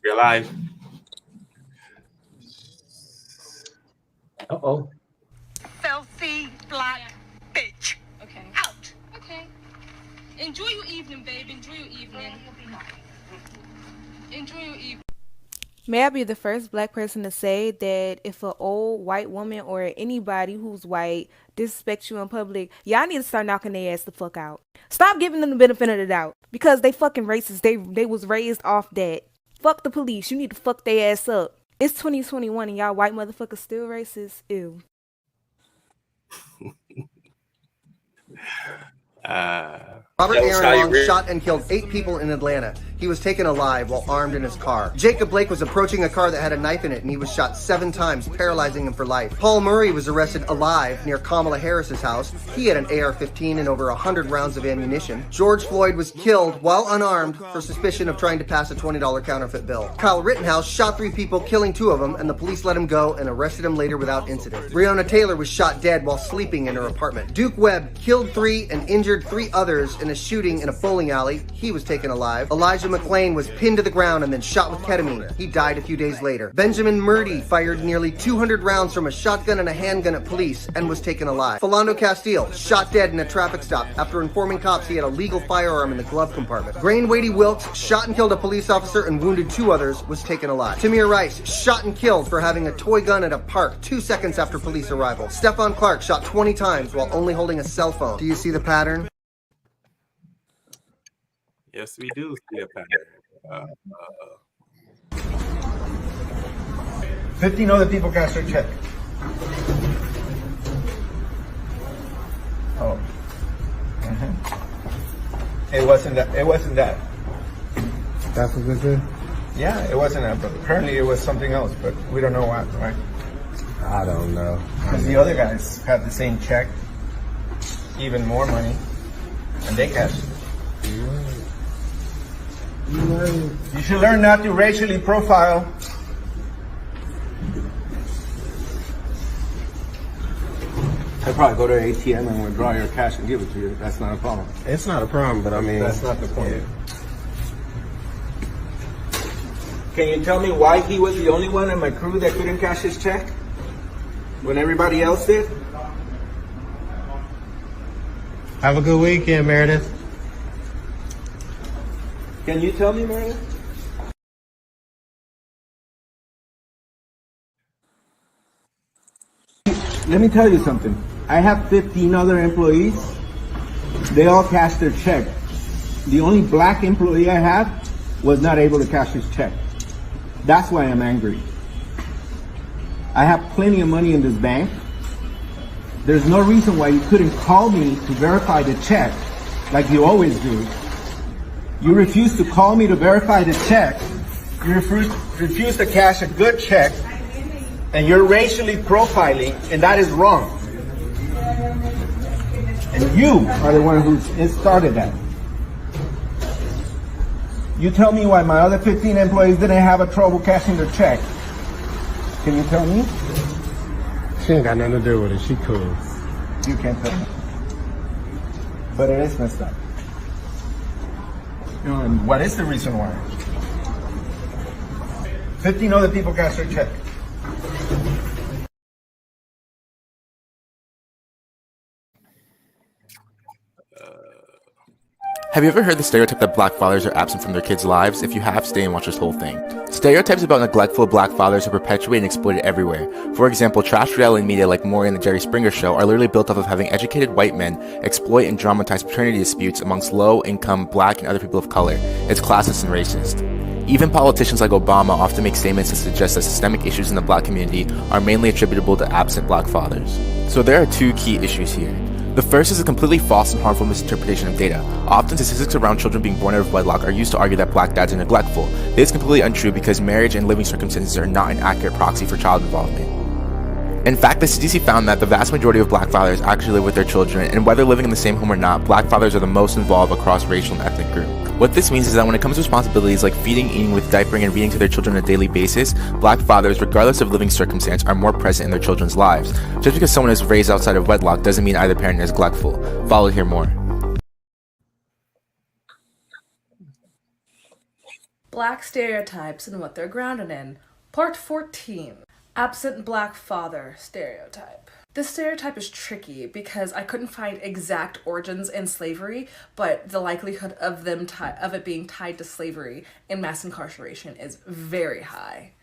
We're live. Uh-oh. Filthy black bitch. Okay. Out. Okay. Enjoy your evening, babe. Enjoy your evening. Enjoy your evening. May I be the first black person to say that if an old white woman or anybody who's white disrespects you in public, y'all need to start knocking their ass the fuck out. Stop giving them the benefit of the doubt because they fucking racist. They was raised off that. Fuck the police. You need to fuck their ass up. It's 2021 and y'all white motherfuckers still racist. Ew. Robert Aaron Long shot and killed 8 people in Atlanta. He was taken alive while armed in his car. Jacob Blake was approaching a car that had a knife in it and he was shot 7 times, paralyzing him for life. Paul Murray was arrested alive near Kamala Harris's house. He had an AR-15 and over 100 rounds of ammunition. George Floyd was killed while unarmed for suspicion of trying to pass a $20 counterfeit bill. Kyle Rittenhouse shot 3 people, killing 2 of them, and the police let him go and arrested him later without incident. Breonna Taylor was shot dead while sleeping in her apartment. Duke Webb killed 3 and injured 3 others in a shooting in a bowling alley. He was taken alive. Elijah McClain was pinned to the ground and then shot with ketamine. He died a few days later. Benjamin Murdy fired nearly 200 rounds from a shotgun and a handgun at police and was taken alive. Philando Castile shot dead in a traffic stop after informing cops he had a legal firearm in the glove compartment. Grain Wadey Wilkes shot and killed a police officer and wounded 2 others, was taken alive. Tamir Rice shot and killed for having a toy gun at a park 2 seconds after police arrival. Stephon Clark shot 20 times while only holding a cell phone. Do you see the pattern? Yes, we do see a pattern. 15 other people cashed their check. Oh. It wasn't that. It wasn't that. That's what this is? Yeah, it wasn't that. But apparently it was something else. But we don't know what, right? I don't know. Because the other guys had the same check, even more money, and they cashed it. You should learn not to racially profile. I'd probably go to an ATM and withdraw your cash and give it to you. That's not a problem. It's not a problem, but I mean... That's not the point. Yeah. Can you tell me why he was the only one in my crew that couldn't cash his check when everybody else did? Have a good weekend, Meredith. Can you tell me, Meredith? Let me tell you something. I have 15 other employees. They all cashed their check. The only black employee I have was not able to cash his check. That's why I'm angry. I have plenty of money in this bank. There's no reason why you couldn't call me to verify the check like you always do. You refuse to call me to verify the check. You refuse to cash a good check, and you're racially profiling, and that is wrong. And you are the one who started that. You tell me why my other 15 employees didn't have a trouble cashing their check. Can you tell me? She ain't got nothing to do with it. She cool. You can't tell me. But it is messed up. And what is the reason why? 15 other people cashed their check. Have you ever heard the stereotype that black fathers are absent from their kids' lives? If you have, stay and watch this whole thing. Stereotypes about neglectful black fathers are perpetuated and exploited everywhere. For example, trash reality media like Maury and the Jerry Springer Show are literally built off of having educated white men exploit and dramatize paternity disputes amongst low-income black and other people of color. It's classist and racist. Even politicians like Obama often make statements that suggest that systemic issues in the black community are mainly attributable to absent black fathers. So there are 2 key issues here. The first is a completely false and harmful misinterpretation of data. Often statistics around children being born out of wedlock are used to argue that black dads are neglectful. This is completely untrue because marriage and living circumstances are not an accurate proxy for child involvement. In fact, the CDC found that the vast majority of black fathers actually live with their children, and whether living in the same home or not, black fathers are the most involved across racial and ethnic groups. What this means is that when it comes to responsibilities like feeding, eating, with diapering, and reading to their children on a daily basis, black fathers, regardless of living circumstance, are more present in their children's lives. Just because someone is raised outside of wedlock doesn't mean either parent is neglectful. Follow here more. Black stereotypes and what they're grounded in. Part 14. Absent black father stereotype. This stereotype is tricky because I couldn't find exact origins in slavery, but the likelihood of it being tied to slavery and mass incarceration is very high.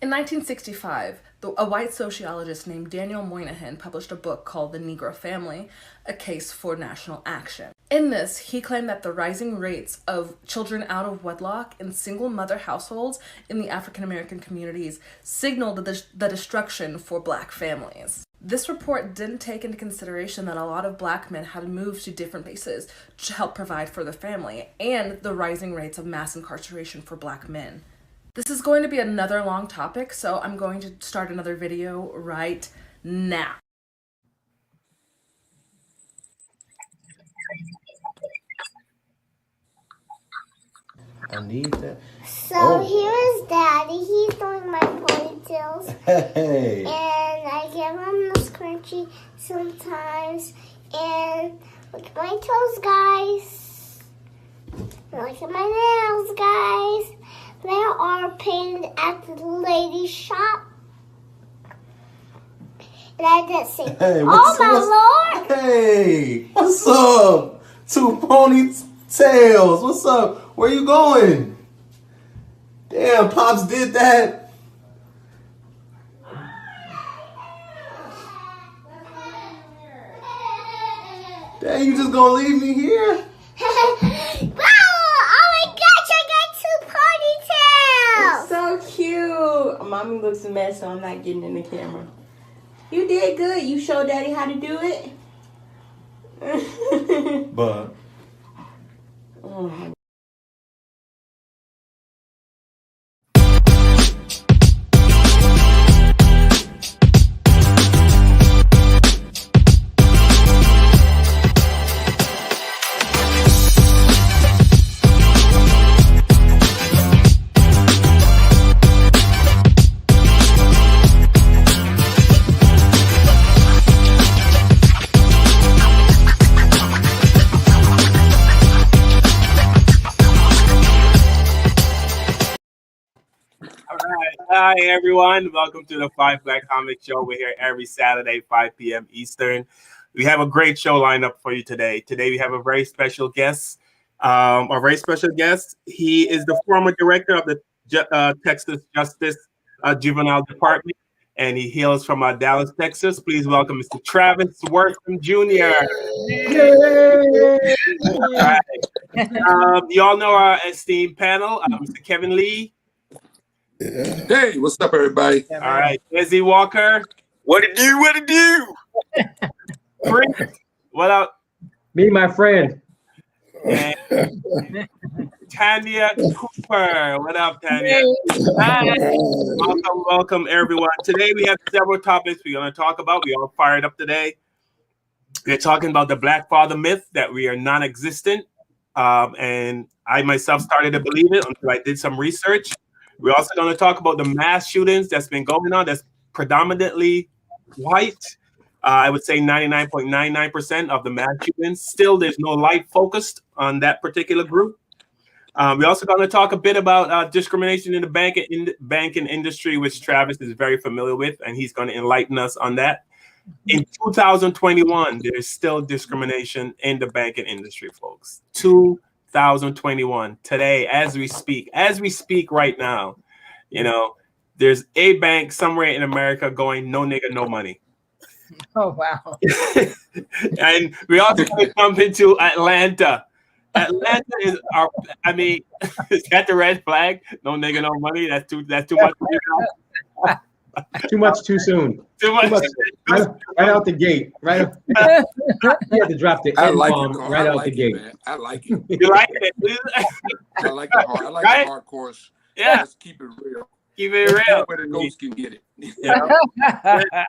In 1965, a white sociologist named Daniel Moynihan published a book called The Negro Family, A Case for National Action. In this, he claimed that the rising rates of children out of wedlock in single mother households in the African American communities signaled the destruction for black families. This report didn't take into consideration that a lot of black men had moved to different places to help provide for their family, and the rising rates of mass incarceration for black men. This is going to be another long topic, so I'm going to start another video right now. I need that. So here's Daddy. He's doing my ponytails. Hey. And I give him the scrunchie sometimes. And look at my toes, guys. Look at my nails, guys. They are painted at the lady shop. And I just say, Hey, oh my Lord. Hey, what's up? Two ponytails. What's up? Where you going? Damn, Pops did that. Dang, you just gonna leave me here? So cute. Mommy looks a mess, so I'm not getting in the camera. You did good. You showed Daddy how to do it. But. Oh my. Hi, everyone. Welcome to the Five Black Comic Show. We're here every Saturday, 5 p.m. Eastern. We have a great show lined up for you today. Today, we have a very special guest. He is the former director of the Texas Justice Juvenile Department, and he hails from Dallas, Texas. Please welcome Mr. Travis Wortham Jr. All right. You all know our esteemed panel, Mr. Kevin Lee. Yeah. Hey, what's up, everybody? All right, Izzy Walker. What it do? What it do? Prince, what up? Me, my friend. And Tanya Cooper. What up, Tanya? Hi. Welcome, everyone. Today we have several topics we're going to talk about. We all fired up today. We're talking about the Black Father myth, that we are non-existent. And I myself started to believe it until I did some research. We're also going to talk about the mass shootings that's been going on that's predominantly white. I would say 99.99% of the mass shootings. Still, there's no light focused on that particular group. We're also going to talk a bit about discrimination in the banking industry, which Travis is very familiar with, and he's going to enlighten us on that. In 2021, there's still discrimination in the banking industry, folks. 2021, today, as we speak right now, you know, there's a bank somewhere in America going, no nigga, no money. Oh, wow. And we also jump into Atlanta. Atlanta is is that the red flag? No nigga, no money. That's too much. Too much too soon. Too much. Right out the gate. Right. You have to drop the N-bomb right out the gate. Man. I like it. You like it? I like it hard. I like the hardcore. Yeah. Let's keep it real. Keep it real. Where the ghosts can get it. Yeah.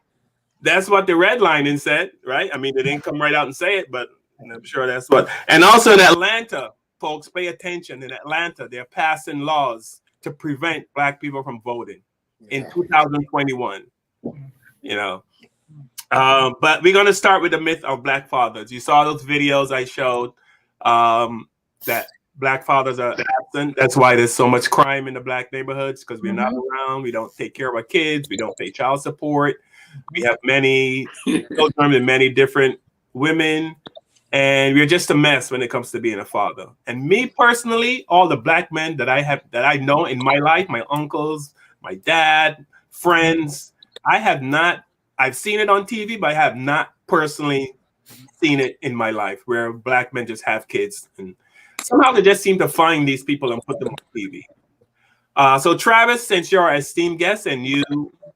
That's what the redlining said, right? I mean, they didn't come right out and say it, but I'm sure that's what. And also in Atlanta, folks, pay attention. In Atlanta, they're passing laws to prevent Black people from voting in 2021. You know, but we're gonna start with the myth of Black fathers. You saw those videos I showed that Black fathers are absent. That's why there's so much crime in the black neighborhoods, because we're not around. We don't take care of our kids. We don't pay child support. We have many children and many different women, and we're just a mess when it comes to being a father. And me personally, all the black men that I know in my life, my uncles, my dad, friends, I've seen it on TV, but I have not personally seen it in my life where black men just have kids, and somehow they just seem to find these people and put them on TV. So Travis, since you're our esteemed guest and you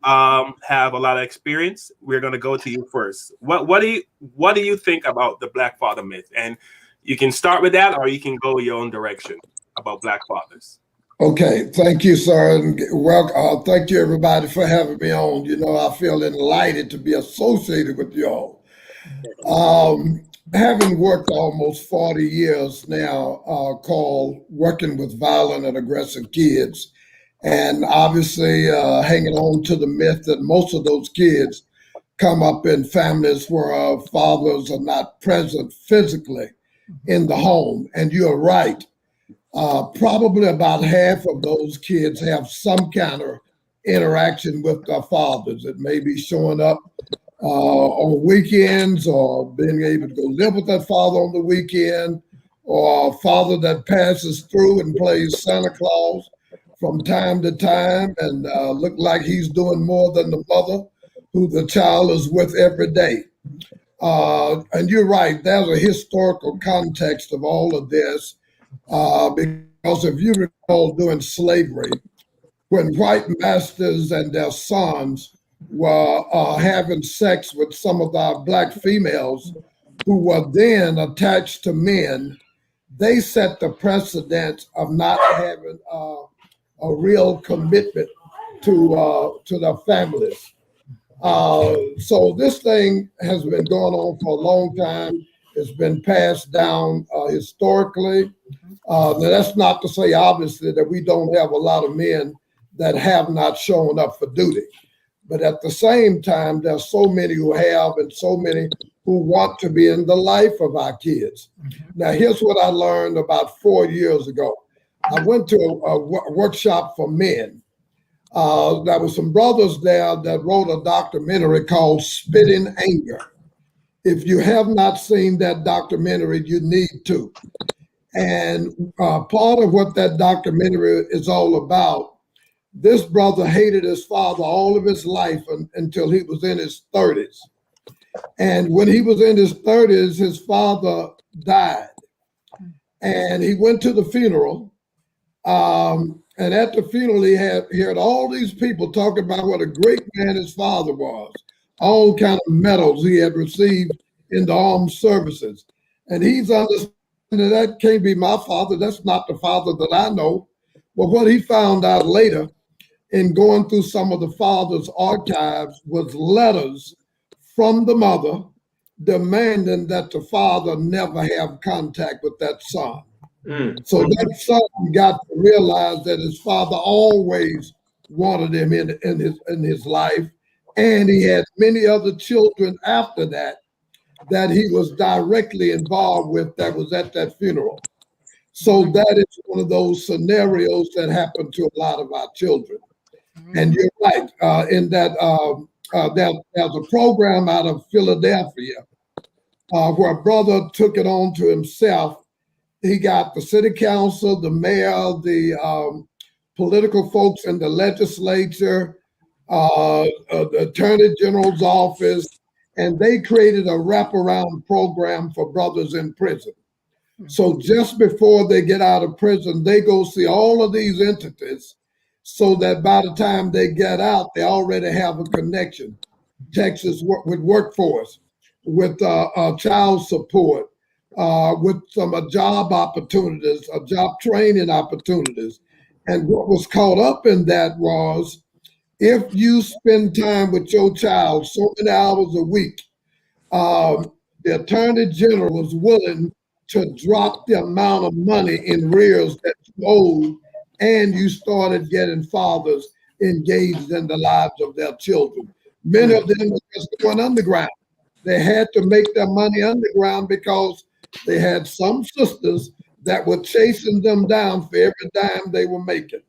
have a lot of experience, we're going to go to you first. What do you think about the black father myth? And you can start with that, or you can go your own direction about black fathers. Okay, thank you, sir, and thank you everybody for having me on. You know, I feel enlightened to be associated with y'all. Having worked almost 40 years now, called Working with Violent and Aggressive Kids, and obviously hanging on to the myth that most of those kids come up in families where fathers are not present physically in the home. And you're right. Probably about half of those kids have some kind of interaction with their fathers. It may be showing up on weekends, or being able to go live with that father on the weekend, or a father that passes through and plays Santa Claus from time to time and look like he's doing more than the mother who the child is with every day. And you're right, there's a historical context of all of this. Because if you recall during slavery, when white masters and their sons were having sex with some of our black females who were then attached to men, they set the precedent of not having a real commitment to their families. So this thing has been going on for a long time. It's been passed down historically. Now that's not to say, obviously, that we don't have a lot of men that have not shown up for duty. But at the same time, there's so many who have and so many who want to be in the life of our kids. Now, here's what I learned about 4 years ago. I went to a workshop for men. There were some brothers there that wrote a documentary called Spitting Anger. If you have not seen that documentary, you need to. And part of what that documentary is all about, this brother hated his father all of his life until he was in his 30s. And when he was in his 30s, his father died. And he went to the funeral. And at the funeral, he heard all these people talking about what a great man his father was, all kind of medals he had received in the armed services. And he's understanding that can't be my father. That's not the father that I know. But what he found out later in going through some of the father's archives was letters from the mother demanding that the father never have contact with that son. So that son got to realize that his father always wanted him in his life, and he had many other children after that he was directly involved with that was at that funeral. So that is one of those scenarios that happen to a lot of our children. And you're right, in that there's a program out of Philadelphia where a brother took it on to himself. He got the city council, the mayor, the political folks in the legislature, the attorney general's office, and they created a wraparound program for brothers in prison. So just before they get out of prison, they go see all of these entities so that by the time they get out, they already have a connection. Texas with workforce, with child support, with some job opportunities, job training opportunities. And what was caught up in that was, if you spend time with your child so many hours a week, the attorney general was willing to drop the amount of money in arrears that you owed, and you started getting fathers engaged in the lives of their children. Many of them were just going underground. They had to make their money underground because they had some sisters that were chasing them down for every dime they were making.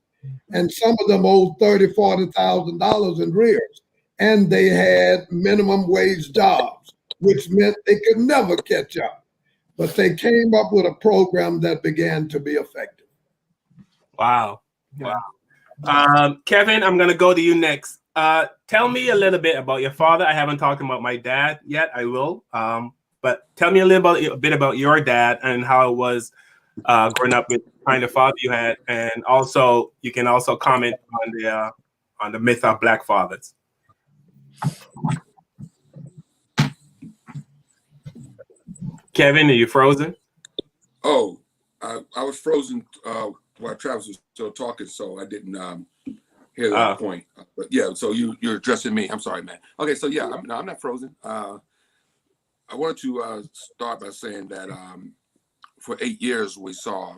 And some of them owed $30,000, $40,000 in arrears. And they had minimum wage jobs, which meant they could never catch up. But they came up with a program that began to be effective. Wow. Kevin, I'm going to go to you next. Tell me a little bit about your father. I haven't talked about my dad yet. I will. But tell me a bit about your dad and how it was growing up with the kind of father you had. And also, you can also comment on the myth of Black fathers. Kevin, are you frozen? Oh, I was frozen while Travis was still talking, so I didn't hear that point. But yeah, so you're addressing me. I'm sorry, man. Okay, so yeah, I'm not frozen. I wanted to start by saying that for 8 years we saw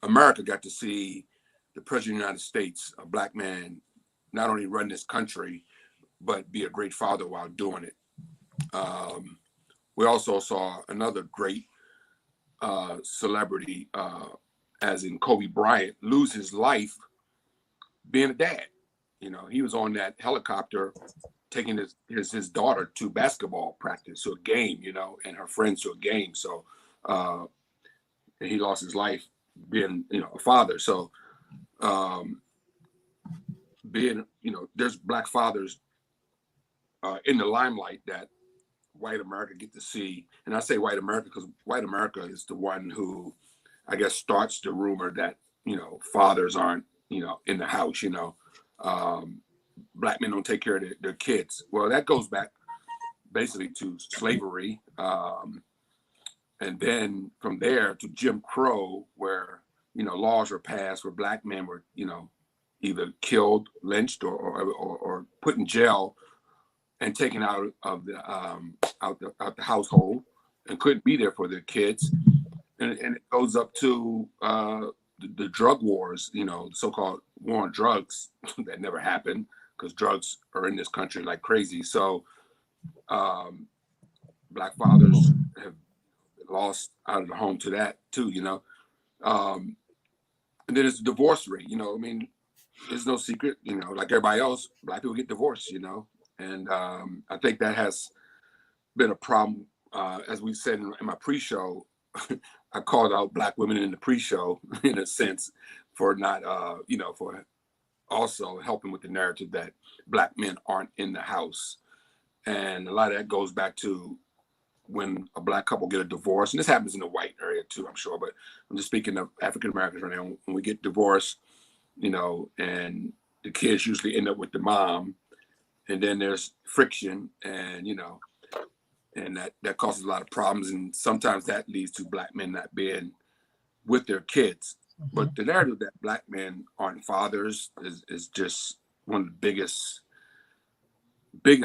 America got to see the President of the United States, a Black man, not only run this country, but be a great father while doing it. We also saw another great celebrity, as in Kobe Bryant, lose his life being a dad. You know, he was on that helicopter taking his daughter to basketball practice, to a game, you know, and her friends to a game. So he lost his life being, you know, a father. So being, you know, there's Black fathers in the limelight that white America get to see. And I say white America because white America is the one who, I guess, starts the rumor that, you know, fathers aren't, you know, in the house, you know, Black men don't take care of their kids. Well, that goes back basically to slavery. And then from there to Jim Crow, where, you know, laws were passed where Black men were, you know, either killed, lynched, or put in jail and taken out of the out the household and couldn't be there for their kids. And it goes up to the drug wars, you know, the so-called war on drugs that never happened because drugs are in this country like crazy. So Black fathers have lost out of the home to that too, you know. And then it's the divorce rate, you know. I mean, there's no secret, you know, like everybody else, Black people get divorced, you know. And I think that has been a problem. As we said in my pre-show, I called out Black women in the pre-show in a sense for not, you know, for also helping with the narrative that Black men aren't in the house. And a lot of that goes back to when a Black couple get a divorce, and this happens in the white area too, I'm sure, but I'm just speaking of African Americans right now. When we get divorced, you know, and the kids usually end up with the mom, and then there's friction, and you know, and that causes a lot of problems, and sometimes that leads to Black men not being with their kids. Mm-hmm. But the narrative that Black men aren't fathers is just one of the biggest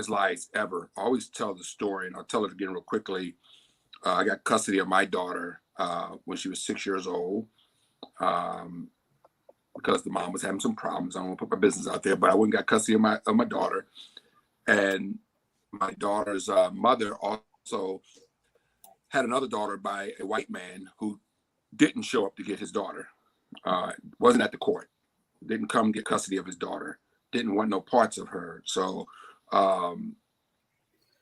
lies ever. I always tell the story, and I'll tell it again real quickly. I got custody of my daughter when she was 6 years old because the mom was having some problems. I don't want to put my business out there, but I went and got custody of my daughter. And my daughter's mother also had another daughter by a white man who didn't show up to get his daughter. Wasn't at the court. Didn't come get custody of his daughter. Didn't want no parts of her. So on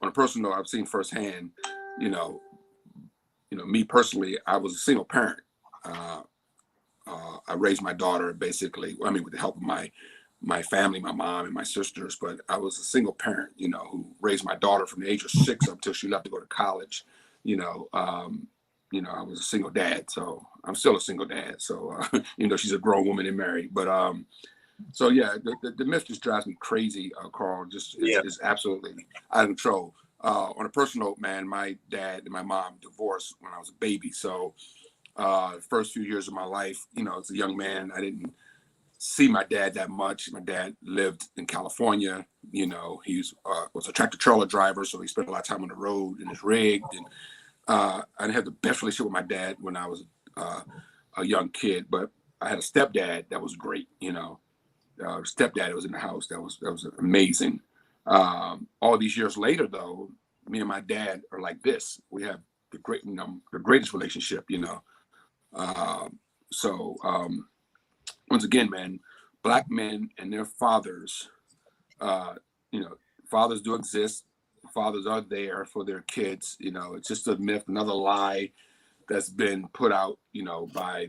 a personal note, I've seen firsthand, you know, me personally, I was a single parent. I raised my daughter basically, I mean, with the help of my family, my mom and my sisters, but I was a single parent, you know, who raised my daughter from the age of 6 up till she left to go to college. You know, I was a single dad, so I'm still a single dad. So, you know, she's a grown woman and married, but so yeah, the myth just drives me crazy, Carl. Just is absolutely out of control. On a personal note, man, my dad and my mom divorced when I was a baby. So first few years of my life, you know, as a young man, I didn't see my dad that much. My dad lived in California. You know, he was a tractor trailer driver, so he spent a lot of time on the road in his rig. And I didn't have the best relationship with my dad when I was a young kid, but I had a stepdad that was great. You know, stepdad was in the house. That was amazing. All these years later, though, me and my dad are like this. We have the greatest relationship. You know, Once again, man, black men and their fathers, fathers do exist. Fathers are there for their kids. It's just a myth, another lie that's been put out, by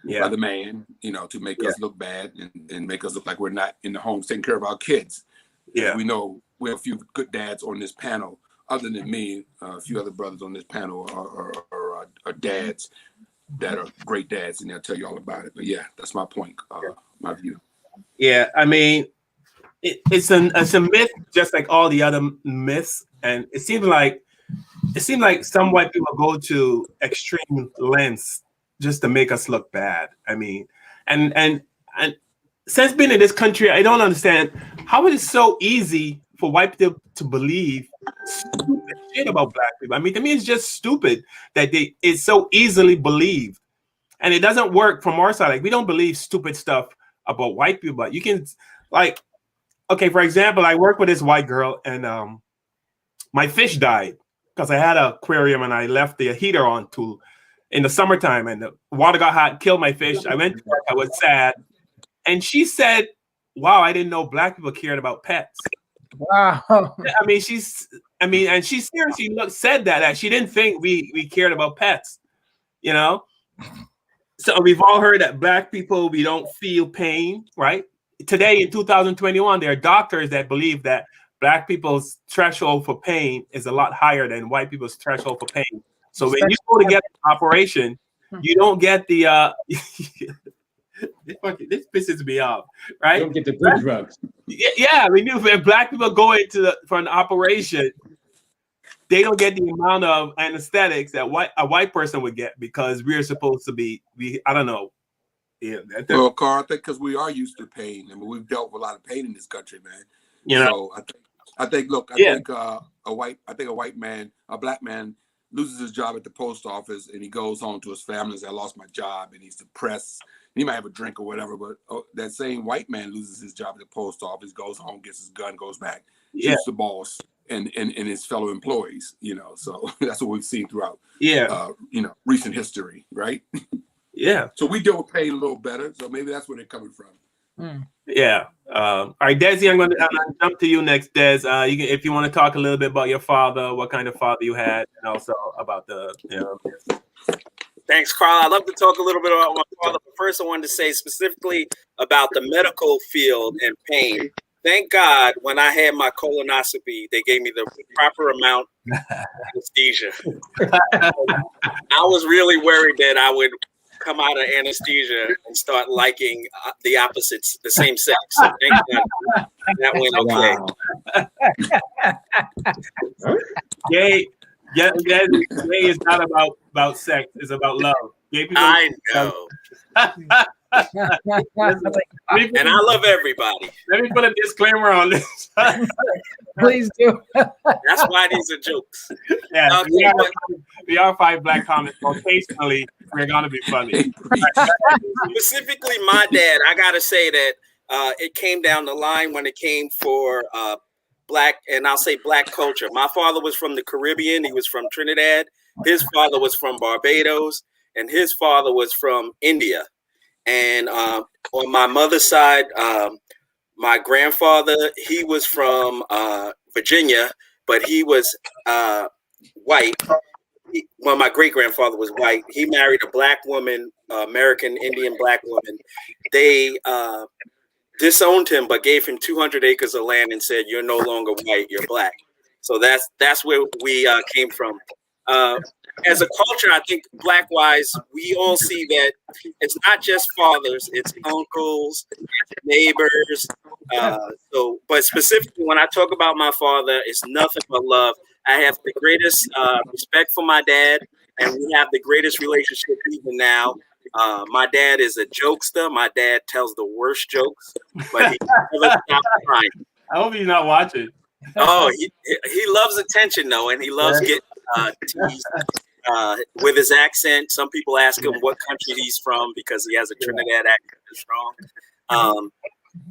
by the man, to make us look bad and make us look like we're not in the homes taking care of our kids. Yeah, we know we have a few good dads on this panel. Other than me, a few other brothers on this panel are dads that are great dads, and they'll tell you all about it. But yeah, that's my point, my view. Yeah, I mean, it's a myth, just like all the other myths, and it seems like some white people go to extreme lengths just to make us look bad. I mean, and since being in this country, I don't understand how it is so easy for white people to believe stupid shit about black people. I mean, to me, it's just stupid that it's so easily believed, and it doesn't work from our side. Like, we don't believe stupid stuff about white people, but you can, like, okay, for example, I work with this white girl, and my fish died because I had an aquarium and I left the heater on in the summertime, and the water got hot, killed my fish. I went to work, I was sad, and she said, "Wow, I didn't know black people cared about pets." Wow. I mean, and she seriously said that she didn't think we cared about pets, So we've all heard that black people, we don't feel pain, right? Today in 2021, there are doctors that believe that black people's threshold for pain is a lot higher than white people's threshold for pain. So when you go to get an operation, you don't get the this pisses me off, right? You don't get the good drugs. Yeah, we knew if black people go for an operation, they don't get the amount of anesthetics that a white person would get, because we're supposed to be I don't know. Yeah, well, Carl, I think because we are used to pain. I mean, we've dealt with a lot of pain in this country, man. So I think a black man loses his job at the post office, and he goes home to his family and says, "I lost my job," and he's depressed. He might have a drink or whatever, but that same white man loses his job at the post office, goes home, gets his gun, goes back, shoots the boss and his fellow employees. So that's what we've seen throughout recent history, right? Yeah. So we deal with pain a little better. So maybe that's where they're coming from. Yeah. All right, Desi, I'm going to jump to you next, Des. If you want to talk a little bit about your father, what kind of father you had, and also about the. Thanks, Carl. I'd love to talk a little bit about my father. But first, I wanted to say specifically about the medical field and pain. Thank God, when I had my colonoscopy, they gave me the proper amount of anesthesia. I was really worried that I would come out of anesthesia and start liking the opposites, the same sex. So thank God that went okay. Gay is not about sex. It's about love. I know. And I love everybody. Let me put a disclaimer on this. Please do. That's why these are jokes. Yeah, we are 5 black comics. Occasionally, we're gonna be funny. Specifically, my dad. I gotta say that it came down the line when it came for black, and I'll say black culture. My father was from the Caribbean. He was from Trinidad. His father was from Barbados, and his father was from India. And on my mother's side, my grandfather, he was from Virginia, but he was white. My great-grandfather was white. He married a black woman, American Indian black woman. They disowned him, but gave him 200 acres of land and said, "You're no longer white, you're black." So that's where we came from. As a culture, I think black-wise, we all see that it's not just fathers, it's uncles, neighbors. But specifically, when I talk about my father, it's nothing but love. I have the greatest respect for my dad, and we have the greatest relationship even now. My dad is a jokester. My dad tells the worst jokes, but he never stops trying. I hope he's not watching. Oh, he loves attention, though, and he loves getting teased with his accent. Some people ask him what country he's from because he has a Trinidad accent that's strong.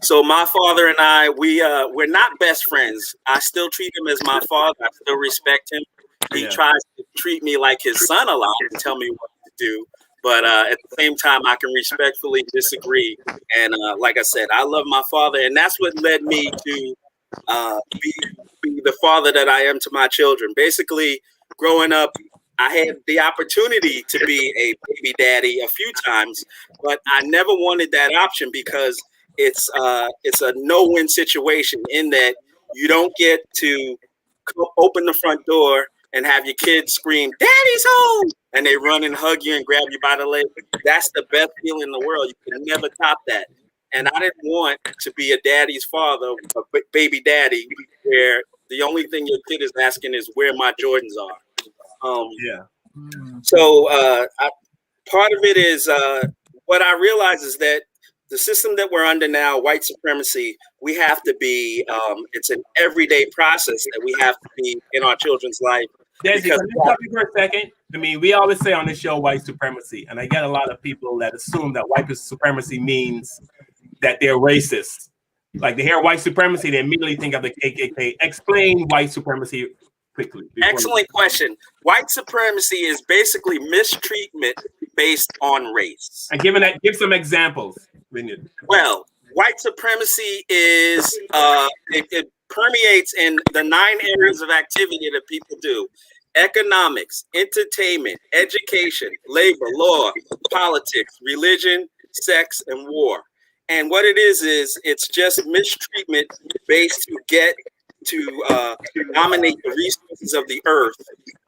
So my father and I, we're not best friends. I still treat him as my father. I still respect him. He tries to treat me like his son a lot and tell me what to do. But at the same time, I can respectfully disagree. And like I said, I love my father, and that's what led me to be the father that I am to my children. Basically, growing up, I had the opportunity to be a baby daddy a few times, but I never wanted that option because it's a no-win situation in that you don't get to open the front door and have your kids scream, "Daddy's home!" and they run and hug you and grab you by the leg. That's the best feeling in the world. You can never top that. And I didn't want to be a daddy's father, a baby daddy, where the only thing your kid is asking is where my Jordans are. So part of it is what I realize is that the system that we're under now, white supremacy, we have to be, it's an everyday process that we have to be in our children's life. Desi, can you stop you for a second? I mean, we always say on this show white supremacy, and I get a lot of people that assume that white supremacy means that they're racist. Like they hear white supremacy, they immediately think of the KKK. Explain white supremacy quickly. Excellent question. White supremacy is basically mistreatment based on race. And give some examples. Well, white supremacy is it permeates in the 9 areas of activity that people do: economics, entertainment, education, labor, law, politics, religion, sex, and war. And what it is it's just mistreatment based to get to dominate the resources of the earth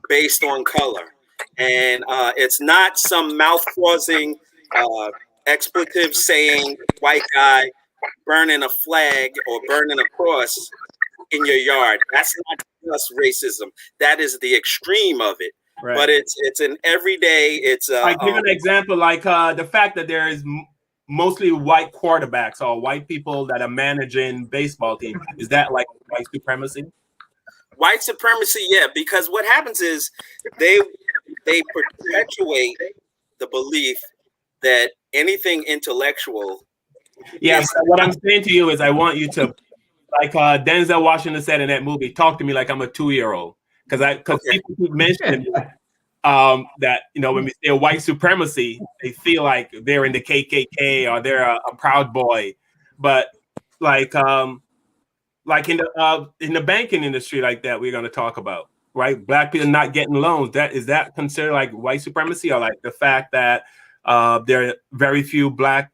based on color. And it's not some mouth-causing expletive saying white guy burning a flag or burning a cross in your yard. That's not just racism. That is the extreme of it. Right. But it's an everyday. It's like give an example, like the fact that there is mostly white quarterbacks or white people that are managing baseball teams. Is that like white supremacy? White supremacy, yeah. Because what happens is they perpetuate the belief that anything intellectual. Yeah, so what I'm saying to you is I want you to, like Denzel Washington said in that movie, talk to me like I'm a 2-year-old. Because people keep mentioning that, you know, when we say white supremacy, they feel like they're in the KKK or they're a Proud Boy. But like in the banking industry like that, we're going to talk about, right? Black people not getting loans. Is that considered like white supremacy, or like the fact that there are very few black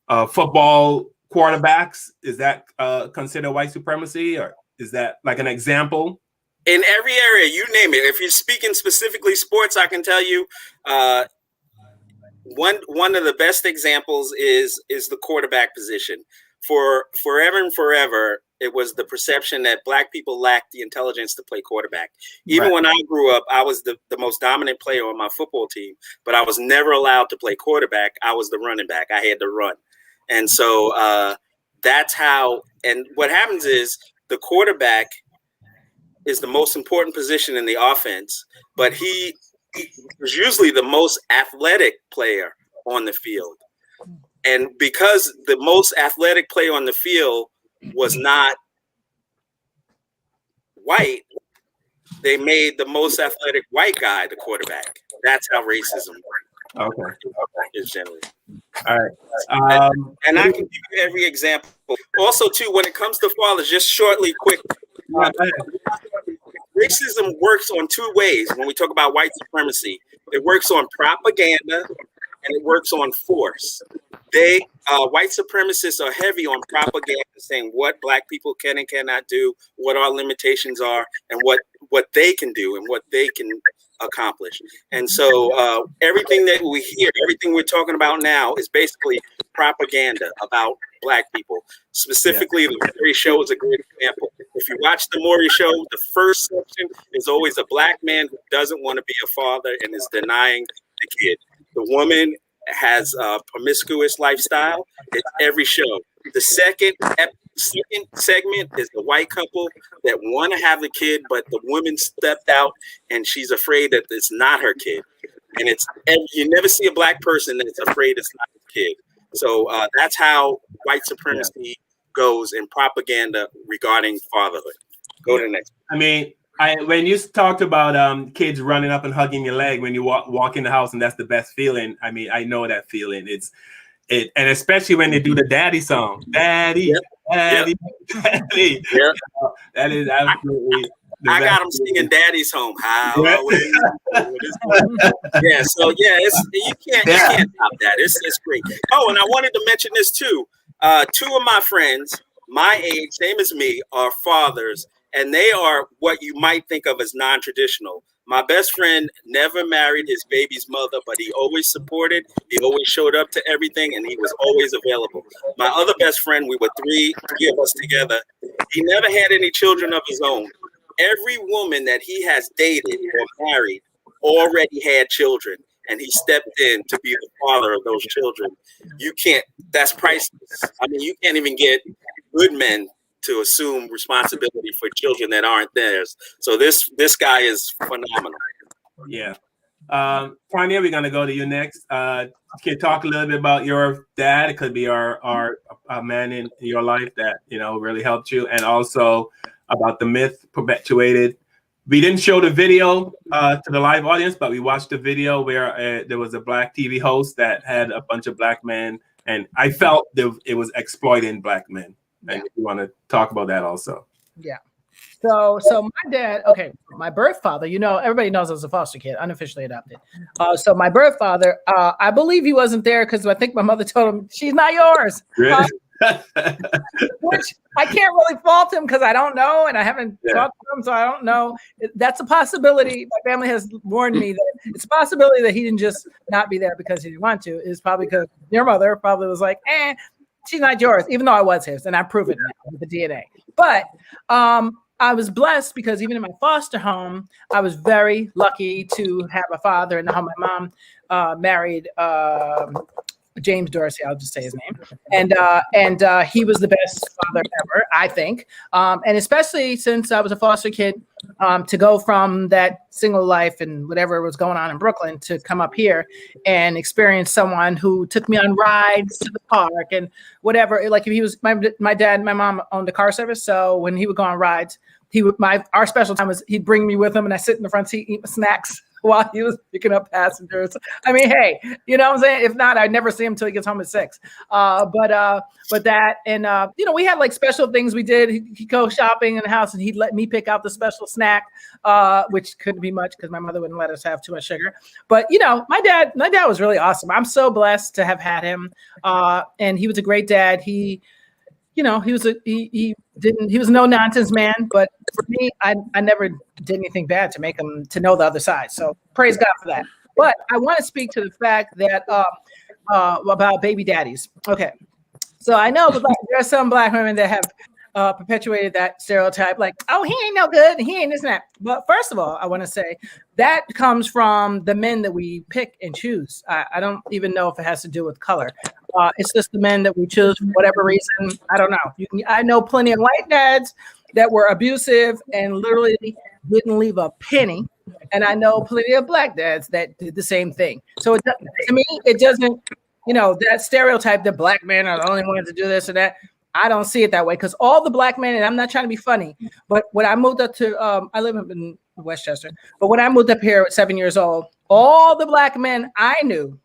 football quarterbacks? Is that considered white supremacy, or is that like an example? In every area, you name it. If you're speaking specifically sports, I can tell you one of the best examples is the quarterback position. For forever and forever, it was the perception that black people lacked the intelligence to play quarterback. Even when I grew up, I was the most dominant player on my football team, but I was never allowed to play quarterback. I was the running back. I had to run. And so that's how, and what happens is the quarterback is the most important position in the offense, but he was usually the most athletic player on the field. And because the most athletic player on the field was not white, they made the most athletic white guy the quarterback. That's how racism works. Is generally. All right. And I can give you every example. Also, too, when it comes to fathers, just shortly, quick. Racism works on 2 ways when we talk about white supremacy. It works on propaganda and it works on force. White supremacists are heavy on propaganda, saying what black people can and cannot do, what our limitations are, and what they can do and what they can accomplish. And so everything that we hear, everything we're talking about now is basically propaganda about black people. Specifically, the Maury Show is a great example. If you watch the Maury Show, the first section is always a black man who doesn't want to be a father and is denying the kid. The woman has a promiscuous lifestyle. It's every show. The second segment is the white couple that want to have a kid, but the woman stepped out and she's afraid that it's not her kid. And you never see a black person that's afraid it's not his kid. So that's how white supremacy goes in propaganda regarding fatherhood. Go to the next. I mean, When you talked about kids running up and hugging your leg when you walk in the house, and that's the best feeling. I mean, I know that feeling. And especially when they do the daddy song, daddy, daddy, daddy. Yeah. That is absolutely. I got them singing "Daddy's Home." Yeah, so yeah, you can't stop that. It's great. Oh, and I wanted to mention this too. 2 of my friends, my age, same as me, are fathers, and they are what you might think of as non-traditional. My best friend never married his baby's mother, but he always supported. He always showed up to everything, and he was always available. My other best friend, we were three of us together. He never had any children of his own. Every woman that he has dated or married already had children, and he stepped in to be the father of those children. That's priceless. I mean, you can't even get good men to assume responsibility for children that aren't theirs. So this guy is phenomenal. Yeah. Tanya, we're gonna go to you next. Can you talk a little bit about your dad? It could be our man in your life that really helped you, and also about the myth perpetuated. We didn't show the video to the live audience, but we watched the video where there was a black TV host that had a bunch of black men, and I felt it was exploiting black men. And you want to talk about that also? Yeah. So my dad, okay, my birth father, everybody knows I was a foster kid, unofficially adopted. So my birth father, I believe he wasn't there because I think my mother told him, she's not yours. Which I can't really fault him because I don't know and I haven't talked to him, so I don't know. That's a possibility. My family has warned me that it's a possibility that he didn't just not be there because he didn't want to. It's probably because your mother probably was like, she's not yours, even though I was his, and I prove it now with the DNA. But I was blessed because even in my foster home, I was very lucky to have a father and how my mom married James Dorsey, I'll just say his name, and he was the best father ever, I think, and especially since I was a foster kid, to go from that single life and whatever was going on in Brooklyn to come up here and experience someone who took me on rides to the park and whatever. Like if he was my dad and my mom owned a car service, so when he would go on rides, our special time was he'd bring me with him and I sit in the front seat, eat my snacks while he was picking up passengers. I mean, hey, you know what I'm saying? If not, I'd never see him until he gets home at 6. But that, and we had like special things we did. He'd go shopping in the house and he'd let me pick out the special snack, which couldn't be much because my mother wouldn't let us have too much sugar. But my dad was really awesome. I'm so blessed to have had him. And he was a great dad. He was a no nonsense man, but for me, I never did anything bad to make him to know the other side. So praise God for that. But I want to speak to the fact that about baby daddies. Okay, so I know there are some black women that have perpetuated that stereotype, like, oh, he ain't no good, he ain't this and that. But first of all, I want to say that comes from the men that we pick and choose. I don't even know if it has to do with color. It's just the men that we choose for whatever reason. I don't know. I know plenty of white dads that were abusive and literally didn't leave a penny. And I know plenty of black dads that did the same thing. So to me, it doesn't, that stereotype that black men are the only ones to do this or that. I don't see it that way because all the black men, and I'm not trying to be funny, but when I moved up to, I live in Westchester, but when I moved up here at 7 years old, all the black men I knew,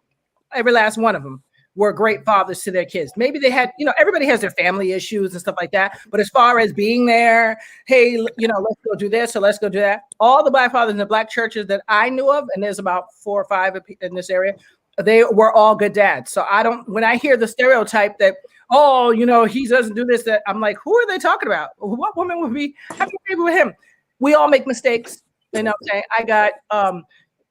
every last one of them, were great fathers to their kids. Maybe they had, everybody has their family issues and stuff like that. But as far as being there, hey, let's go do this or let's go do that. All the black fathers in the black churches that I knew of, and there's about 4 or 5 in this area, they were all good dads. So when I hear the stereotype that, oh, he doesn't do this, that I'm like, who are they talking about? What woman would be having a baby with him? We all make mistakes. You know what I'm saying?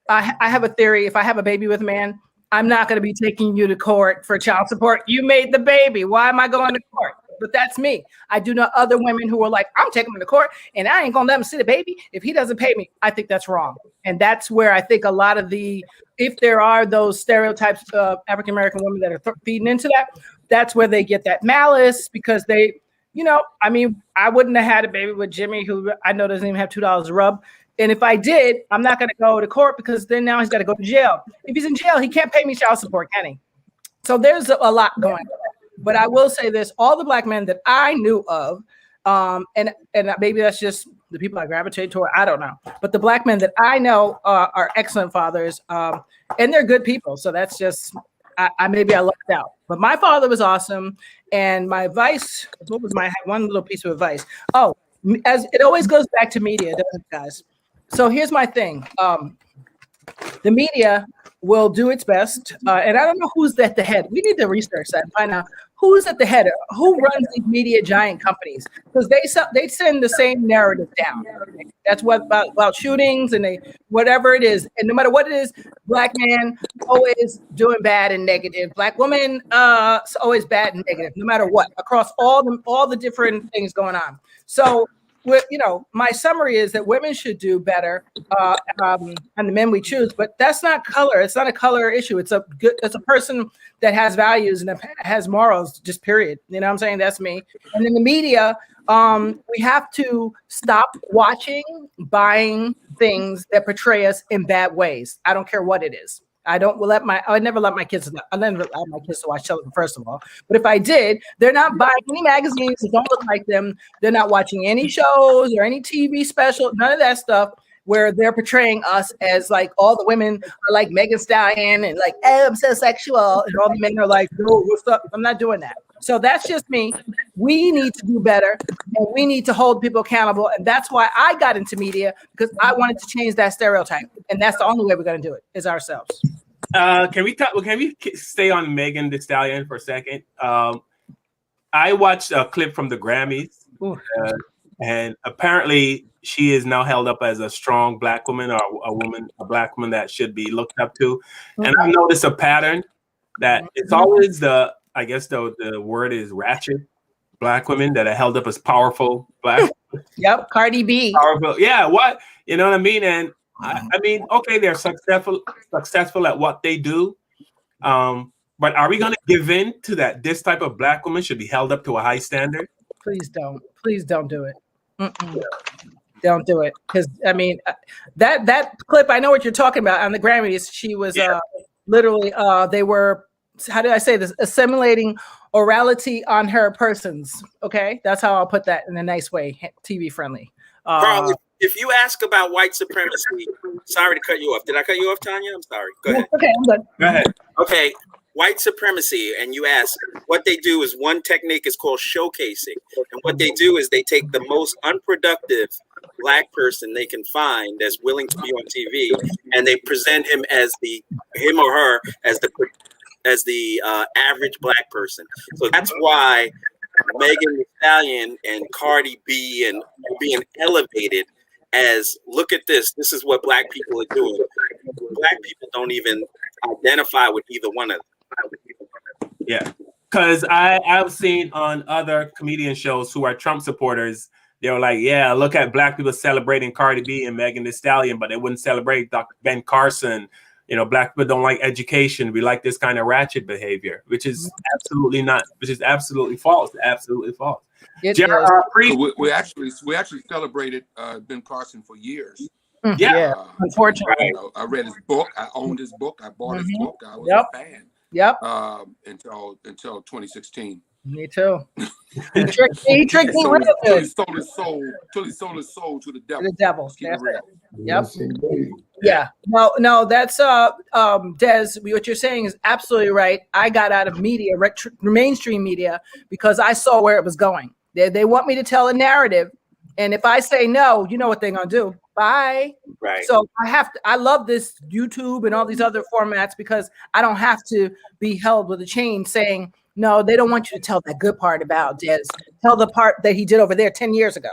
I have a theory. If I have a baby with a man, I'm not going to be taking you to court for child support. You made the baby. Why am I going to court? But that's me. I do know other women who are like, I'm taking him to court and I ain't going to let him see the baby if he doesn't pay me. I think that's wrong. And that's where I think a lot of if there are those stereotypes of African-American women that are feeding into that, that's where they get that malice because they, I wouldn't have had a baby with Jimmy, who I know doesn't even have $2 to rub. And if I did, I'm not going to go to court because then now he's got to go to jail. If he's in jail, he can't pay me child support, can he? So there's a lot going on. But I will say this, all the black men that I knew of, and maybe that's just the people I gravitate toward. I don't know, but the black men that I know are excellent fathers, and they're good people. So that's just maybe I lucked out. But my father was awesome, and my advice. What was my one little piece of advice? Oh, as it always goes back to media, doesn't it, guys? So here's my thing. The media will do its best, and I don't know who's at the head. We need to research that and find out who's at the head, who runs these media giant companies, because they send the same narrative down. That's what about shootings and whatever it is, and no matter what it is, black man always doing bad and negative, black woman always bad and negative, no matter what, across all the different things going on. So, my summary is that women should do better, and the men we choose. But that's not color. It's not a color issue. It's a person that has values and has morals. Just period. You know what I'm saying? That's me. And in the media, we have to stop buying things that portray us in bad ways. I don't care what it is. I never let my kids to watch television, first of all. But if I did, they're not buying any magazines that don't look like them. They're not watching any shows or any TV special, none of that stuff where they're portraying us as like all the women are like Megan Stallion and like, oh, I'm so sexual. And all the men are like, no, what's up? I'm not doing that. So that's just me. We need to do better, and we need to hold people accountable. And that's why I got into media, because I wanted to change that stereotype. And that's the only way we're going to do it, is ourselves. Can we stay on Megan Thee Stallion for a second? I watched a clip from the Grammys, and apparently she is now held up as a strong black woman, or a black woman that should be looked up to. And I've noticed a pattern that it's always the word is ratchet black women that are held up as powerful black. Yep, Cardi B. Powerful, yeah. What, you know what I mean? And I mean, okay, they're successful at what they do, but are we going to give in to that? This type of black woman should be held up to a high standard. Please don't do it. Don't do it, because I mean, that clip. I know what you're talking about on the Grammys. She was literally. They were. How did I say this? Assimilating orality on her persons. Okay, that's how I'll put that in a nice way, TV friendly. Carl, if you ask about white supremacy, sorry to cut you off. Did I cut you off, Tanya? I'm sorry. Go ahead. Okay, I'm good. Go ahead. Okay, white supremacy, and you ask, what they do is one technique is called showcasing. And what they do is they take the most unproductive black person they can find that's willing to be on TV, and they present him or her as the average black person. So that's why Megan Thee Stallion and Cardi B and being elevated as, look at this. This is what black people are doing. Black people don't even identify with either one of them. Yeah, because I've seen on other comedian shows who are Trump supporters, they were like, yeah, look at black people celebrating Cardi B and Megan Thee Stallion, but they wouldn't celebrate Dr. Ben Carson. You know, black people don't like education. We like this kind of ratchet behavior, which is absolutely false. Absolutely false. We actually celebrated Ben Carson for years. Yeah, unfortunately. I read his book. I owned his book. I bought his book. I was a fan. Yep. Until 2016. Me too. He tricked me real good. Till he sold his soul to the devil. The devil. Keep it real. Yep. Yeah. No, that's Des, what you're saying is absolutely right. I got out of media, mainstream media, because I saw where it was going. They want me to tell a narrative, and if I say no, you know what they're gonna do. Bye. Right. So I love this YouTube and all these other formats, because I don't have to be held with a chain saying, no, they don't want you to tell that good part about Des. Tell the part that he did over there 10 years ago.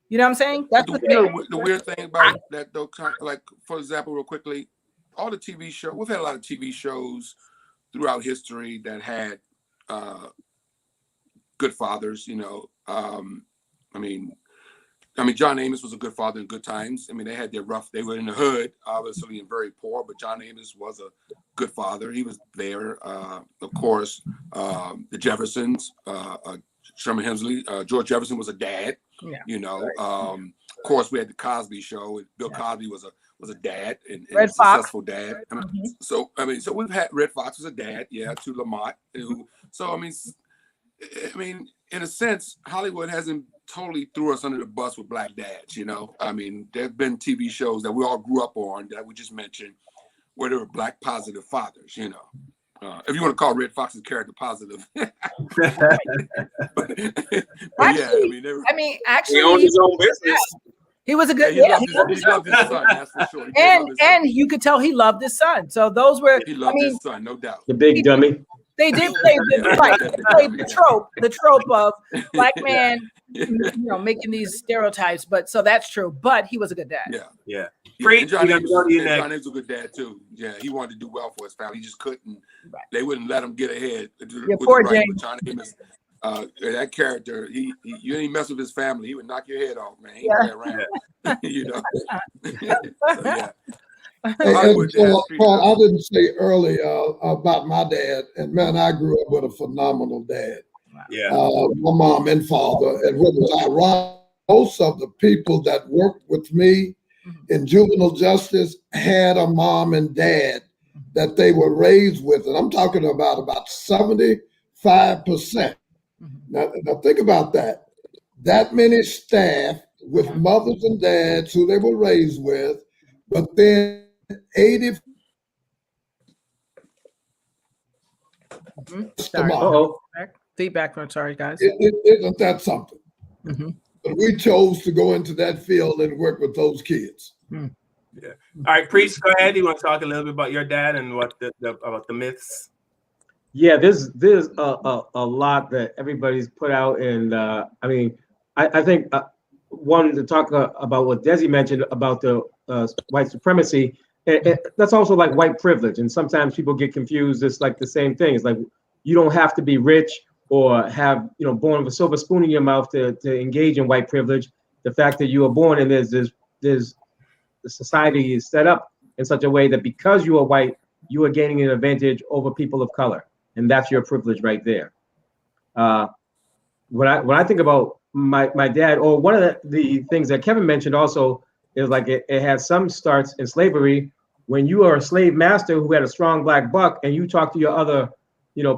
You know what I'm saying? That's the weird thing about that, though, like, for example, real quickly, all the TV shows, we've had a lot of TV shows throughout history that had good fathers, you know. I mean, John Amos was a good father in good times. I mean, they had their they were in the hood, obviously, and very poor, but John Amos was a good father. He was there. Of course, the Jeffersons, Sherman Hemsley, George Jefferson was a dad. Yeah. You know, of course, we had the Cosby Show. And Bill Cosby was a dad and Red a Fox. successful dad. I mean, so we've had Red Fox was a dad, to Lamont. In a sense, Hollywood hasn't totally threw us under the bus with black dads. You know, I mean, there've been TV shows that we all grew up on that we just mentioned, where there were black positive fathers. You know, if you want to call Red Fox's character positive. but actually, yeah, actually, he owned his own business. He was a good. He loved his son. That's for sure. And you could tell he loved his son. So those were. He loved his son, no doubt. The big dummy. They did play the trope of black man, making these stereotypes. But so that's true. But he was a good dad. Yeah. And John Ames was a good dad too. Yeah, he wanted to do well for his family. He just couldn't. Right. They wouldn't let him get ahead. Poor James. John Ames, that character, you didn't mess with his family. He would knock your head off, man. He Yeah. play around. You know. So, yeah. Paul, I didn't say earlier about my dad, and man, I grew up with a phenomenal dad. Yeah. My mom and father, and what was ironic, most of the people that worked with me in juvenile justice had a mom and dad that they were raised with, and I'm talking about 75%. Now think about that. That many staff with mothers and dads who they were raised with, but then 80. Feedback. Sorry, guys. Isn't that something? But we chose to go into that field and work with those kids. Yeah. All right, Priest, go ahead. You want to talk a little bit about your dad and what about the myths? Yeah, there's a lot that everybody's put out, and I think one to talk about what Desi mentioned about the white supremacy. That's also like white privilege, and sometimes people get confused. It's like the same thing. It's like you don't have to be rich or have born with a silver spoon in your mouth to engage in white privilege. The fact that you were born and there's the society is set up in such a way that because you are white, you are gaining an advantage over people of color, and that's your privilege right there. When I think about my dad, or one of the things that Kevin mentioned also is like it had some starts in slavery when you are a slave master who had a strong black buck, and you talk to your other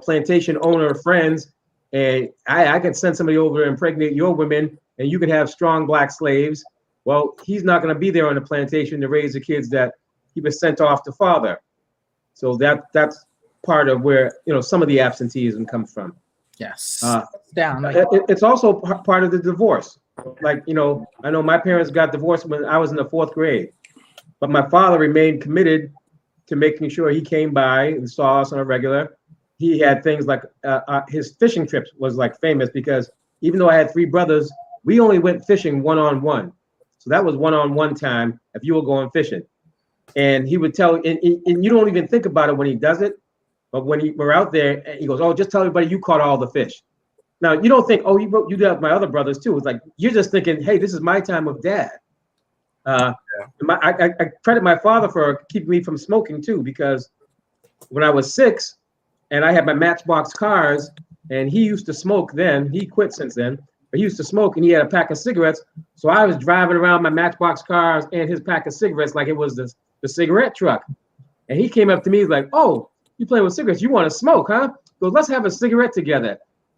plantation owner friends, and I can send somebody over and impregnate your women, and you can have strong black slaves. Well, he's not going to be there on the plantation to raise the kids that he was sent off to father. So that's part of where some of the absenteeism comes from. Yes. Down. It's also part of the divorce. Like, I know my parents got divorced when I was in the 4th grade, but my father remained committed to making sure he came by and saw us on a regular. He had things like his fishing trips was like famous because even though I had 3 brothers, we only went fishing one-on-one. So that was one-on-one time if you were going fishing. And he would tell, and you don't even think about it when he does it, but when we're out there, he goes, "Oh, just tell everybody you caught all the fish." Now, you don't think, "Oh, you did my other brothers too." It's like, you're just thinking, "Hey, this is my time with dad." I credit my father for keeping me from smoking too, because when I was 6 and I had my Matchbox cars, and he used to smoke then, he quit since then, but he used to smoke and he had a pack of cigarettes. So I was driving around my Matchbox cars and his pack of cigarettes like it was the cigarette truck. And he came up to me, he's like, "Oh, you playing with cigarettes? You want to smoke, huh?" He goes, "Let's have a cigarette together."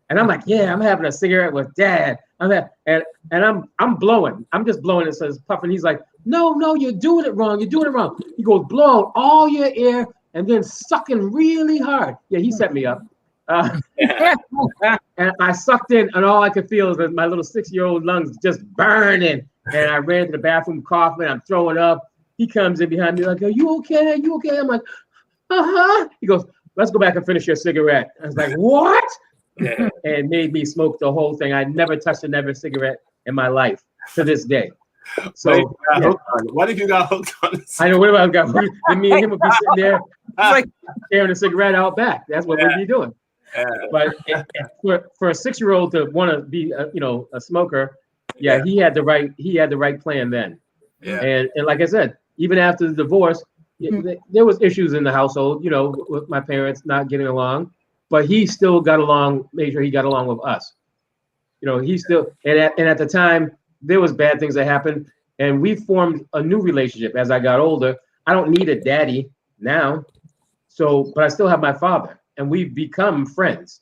And I'm like, "Yeah, I'm having a cigarette with dad." I'm blowing. I'm just blowing it, says puffing. He's like, No, you're doing it wrong. You're doing it wrong. He goes, "Blow out all your air and then sucking really hard." Yeah, he set me up. And I sucked in, and all I could feel is my little 6-year-old lungs just burning. And I ran to the bathroom coughing. I'm throwing up. He comes in behind me like, "Are you okay? Are you okay?" I'm like, "Uh-huh." He goes, "Let's go back and finish your cigarette." I was like, "What?" And made me smoke the whole thing. I never touched another cigarette in my life to this day. So what if you got hooked on this? I know what about got hooked. And me and him would be sitting there like sharing a cigarette out back. That's what we'd be doing. But for a 6-year-old to want to be a smoker, he had the right plan then. And like I said, even after the divorce, there was issues in the household, with my parents not getting along, but he still got along, made sure he got along with us. He still, and at the time, there was bad things that happened, and we formed a new relationship as I got older. I don't need a daddy now, but I still have my father, and we've become friends.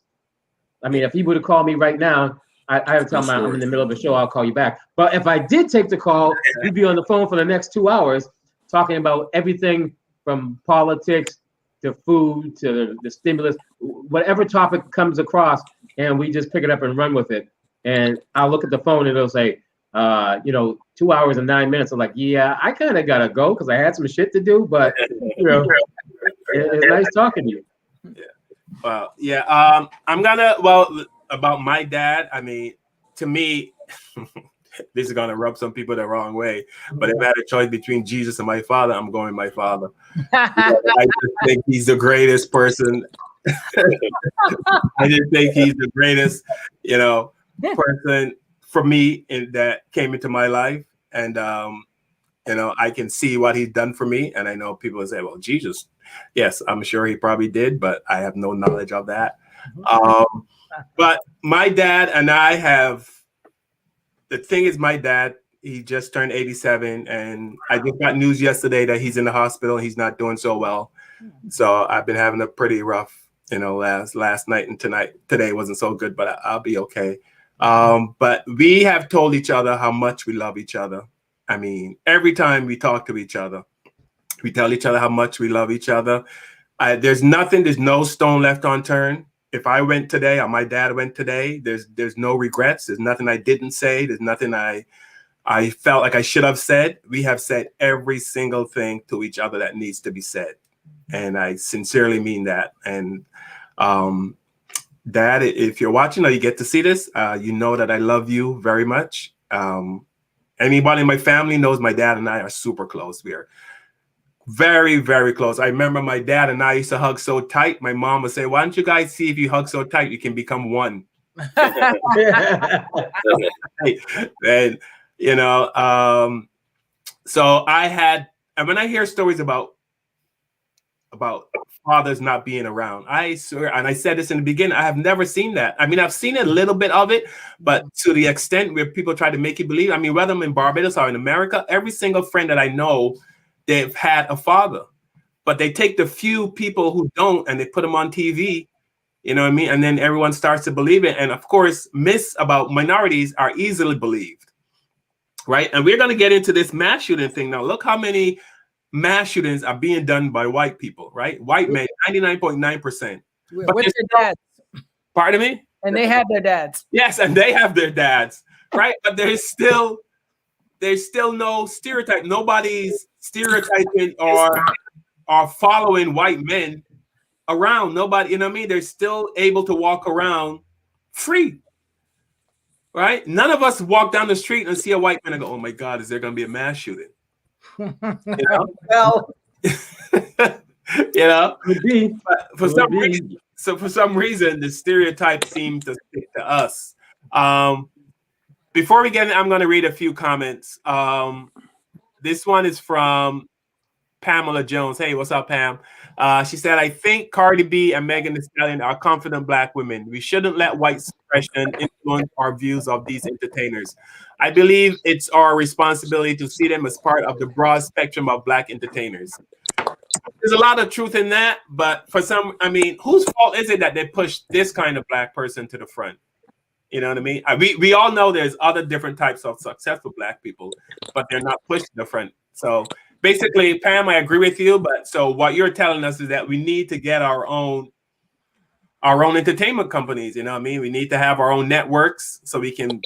I mean, if he would have called me right now, I have to tell them I'm in the middle of a show. I'll call you back. But if I did take the call, we'd be on the phone for the next 2 hours talking about everything from politics to food to the stimulus, whatever topic comes across, and we just pick it up and run with it. And I'll look at the phone and it'll say, 2 hours and 9 minutes. I'm like, yeah, I kind of gotta go because I had some shit to do. But it's nice talking to you. Yeah. Well, yeah. About my dad. I mean, to me, this is gonna rub some people the wrong way. But if I had a choice between Jesus and my father, I'm going with my father. I just think he's the greatest person. I just think he's the greatest, person for me that came into my life. And I can see what he's done for me. And I know people will say, well, Jesus, yes, I'm sure he probably did, but I have no knowledge of that. But my dad and I the thing is, my dad, he just turned 87, and I just got news yesterday that he's in the hospital and he's not doing so well. So I've been having a pretty rough, last night and today wasn't so good, but I'll be okay. But we have told each other how much we love each other. I mean, every time we talk to each other, we tell each other how much we love each other. There's no stone left unturned. If I went today or my dad went today, there's no regrets. There's nothing I didn't say. There's nothing I felt like I should have said. We have said every single thing to each other that needs to be said. And I sincerely mean that. And Dad, if you're watching or you get to see this, you know that I love you very much. Anybody in my family knows my dad and I are super close. We are very, very close. I remember my dad and I used to hug so tight. My mom would say, why don't you guys see if you hug so tight, you can become one. And, so and when I hear stories about fathers not being around, I swear, and I said this in the beginning, I have never seen that. I mean, I've seen a little bit of it, but to the extent where people try to make you believe, I mean, whether I'm in Barbados or in America, every single friend that I know, they've had a father, but they take the few people who don't and they put them on TV, you know what I mean? And then everyone starts to believe it. And of course, myths about minorities are easily believed, right? And we're going to get into this mass shooting thing now. Look how many mass shootings are being done by white people, right? White men, 99.9%. What's their dads? Pardon me? And they have their dads. Yes, and they have their dads, right? But there's still no stereotype. Nobody's stereotyping or following white men around. Nobody, you know what I mean? They're still able to walk around free, right? None of us walk down the street and see a white man and go, oh my God, is there going to be a mass shooting? Well, could be. But for some reason, the stereotype seems to stick to us. Before we get in, I'm going to read a few comments. This one is from Pamela Jones. Hey, what's up, Pam? She said, I think Cardi B and Megan Thee Stallion are confident Black women. We shouldn't let white suppression influence our views of these entertainers. I believe it's our responsibility to see them as part of the broad spectrum of Black entertainers. There's a lot of truth in that, but whose fault is it that they push this kind of Black person to the front? You know what I mean? We all know there's other different types of successful Black people, but they're not pushed to the front. So basically, Pam, I agree with you. But so what you're telling us is that we need to get our own entertainment companies. You know what I mean? We need to have our own networks so we can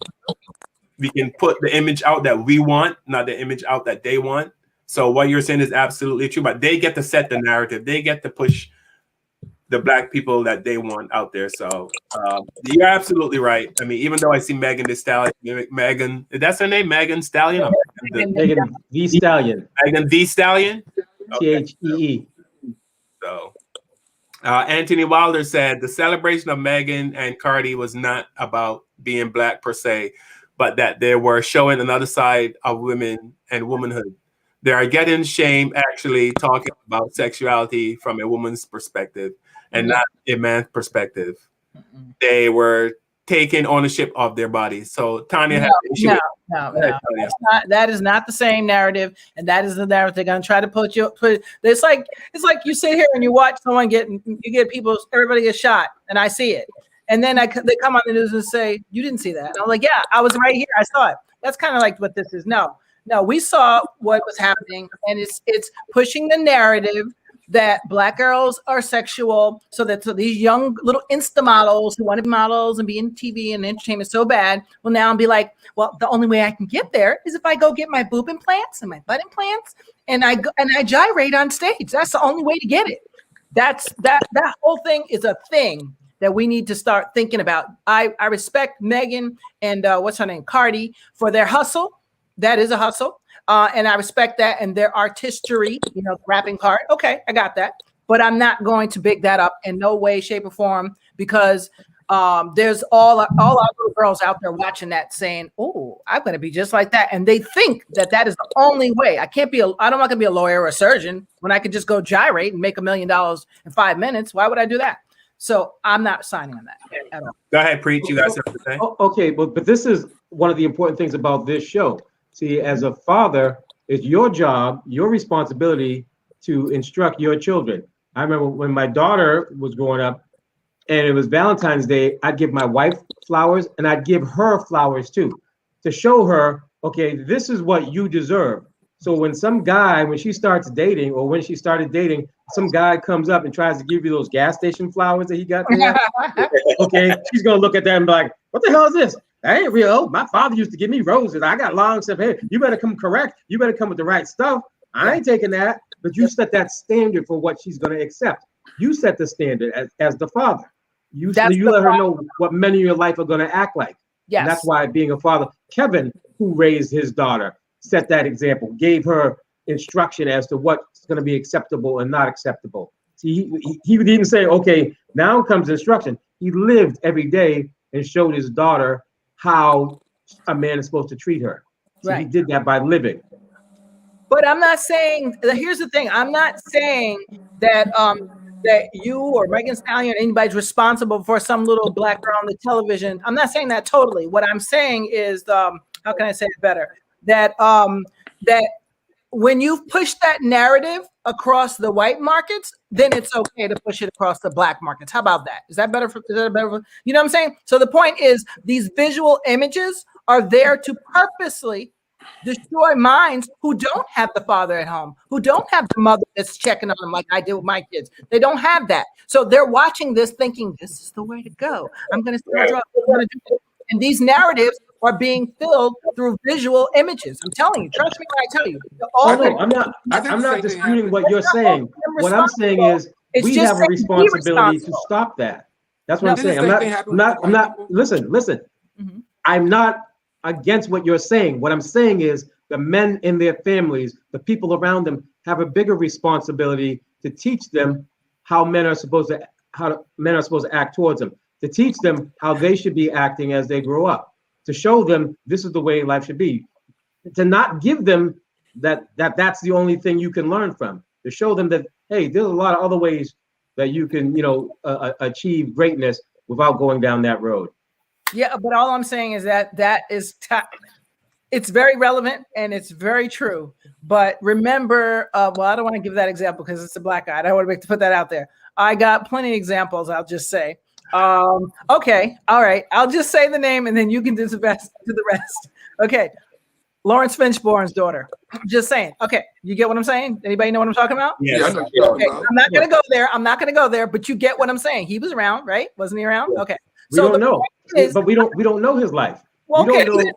put the image out that we want, not the image out that they want. So what you're saying is absolutely true. But they get to set the narrative. They get to push the Black people that they want out there. So you're absolutely right. I mean, even though I see Megan Thee Stallion, that's her name, Megan Stallion? Megan Thee Stallion. Megan Thee Stallion? Thee. So Anthony Wilder said, the celebration of Megan and Cardi was not about being Black per se, but that they were showing another side of women and womanhood. They are getting shame actually talking about sexuality from a woman's perspective and not a man's perspective. They were taking ownership of their bodies. So Tanya had an issue. No. That is not the same narrative, and that is the narrative they're going to try to put. It's like you sit here and you watch someone everybody gets shot, and I see it, And then they come on the news and say, you didn't see that. And I'm like, yeah, I was right here. I saw it. That's kind of like what this is. No, we saw what was happening, and it's pushing the narrative that Black girls are sexual, so these young little Insta models who want to be models and be in TV and entertainment so bad will now be like, well, the only way I can get there is if I go get my boob implants and my butt implants and I gyrate on stage. That's the only way to get it. That whole thing is a thing that we need to start thinking about. I respect Megan and what's her name, Cardi, for their hustle. That is a hustle. And I respect that and their artistry, the rapping part. Okay, I got that. But I'm not going to big that up in no way, shape, or form, because there's all our little girls out there watching that saying, oh, I'm going to be just like that. And they think that is the only way. I'm not going to be a lawyer or a surgeon when I could just go gyrate and make $1 million in 5 minutes. Why would I do that? So I'm not signing on that at all. Go ahead, Preach. You got something to say? Okay, but this is one of the important things about this show. See, as a father, it's your job, your responsibility to instruct your children. I remember when my daughter was growing up and it was Valentine's Day, I'd give my wife flowers and I'd give her flowers too, to show her, okay, this is what you deserve. So when she starts dating, or when she started dating, some guy comes up and tries to give you those gas station flowers that he got there, okay, she's gonna look at that and be like, what the hell is this? That ain't real. My father used to give me roses. I got long stuff. Hey, you better come correct. You better come with the right stuff. I ain't taking that. But you set that standard for what she's going to accept. You set the standard as the father. You let her know what men in your life are going to act like. Yes. And that's why being a father, Kevin, who raised his daughter, set that example, gave her instruction as to what's going to be acceptable and not acceptable. See, he didn't say, okay, now comes instruction. He lived every day and showed his daughter how a man is supposed to treat her. So right. He did that by living. But I'm not saying, here's the thing, I'm not saying that that you or Megan Stallion or anybody's responsible for some little Black girl on the television. I'm not saying that totally. What I'm saying is, how can I say it better? That when you've pushed that narrative across the white markets, then it's okay to push it across the Black markets. How about that? Is that better for, you know what I'm saying? So the point is, these visual images are there to purposely destroy minds who don't have the father at home, who don't have the mother that's checking on them like I did with my kids. They don't have that. So they're watching this thinking, this is the way to go. I'm going to sell drugs. I'm going to do it. And these narratives are being filled through visual images. I'm telling you, trust me when I tell you. I'm not disputing what you're saying. What I'm saying is we have a responsibility to stop that. That's what I'm saying. I'm not, listen. Mm-hmm. I'm not against what you're saying. What I'm saying is the men in their families, the people around them, have a bigger responsibility to teach them how men are supposed to act towards them, to teach them how they should be acting as they grow up, to show them this is the way life should be, to not give them that's the only thing you can learn from, to show them that, hey, there's a lot of other ways that you can, achieve greatness without going down that road. Yeah, but all I'm saying is that it's very relevant and it's very true. But remember, I don't want to give that example because it's a Black guy. I don't want to put that out there. I got plenty of examples, I'll just say. Okay, all right. I'll just say the name and then you can do the rest. Okay, Lawrence Fishburne's daughter. Just saying. Okay, you get what I'm saying? Anybody know what I'm talking about? Yes. Okay. I'm not going to go there. But you get what I'm saying. He was around, right? Wasn't he around? Okay. We don't know, but we don't know his life. Well, we don't know.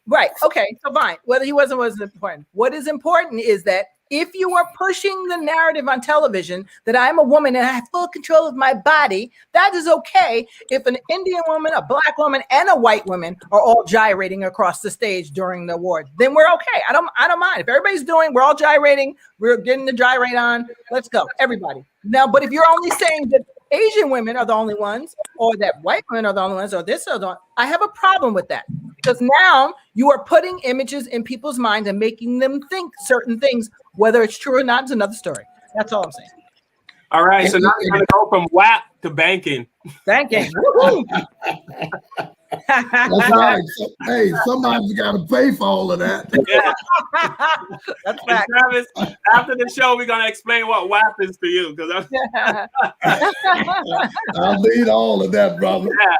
Right. Okay. So fine. Whether he wasn't important. What is important is that if you are pushing the narrative on television that I'm a woman and I have full control of my body, that is okay. If an Indian woman, a Black woman, and a white woman are all gyrating across the stage during the award, then we're okay. I don't mind. If everybody's we're all gyrating, we're getting the gyrate on. Let's go, everybody. Now, but if you're only saying that Asian women are the only ones, or that white women are the only ones, or this or that, I have a problem with that. Because now you are putting images in people's minds and making them think certain things, whether it's true or not is another story. That's all I'm saying. All right, so now we're going to go from WAP to banking. Banking. That's right. So, hey, somebody's got to pay for all of that. Yeah. That's and Travis, after the show, we're gonna explain what happens to you because I'll need all of that, brother. Yeah.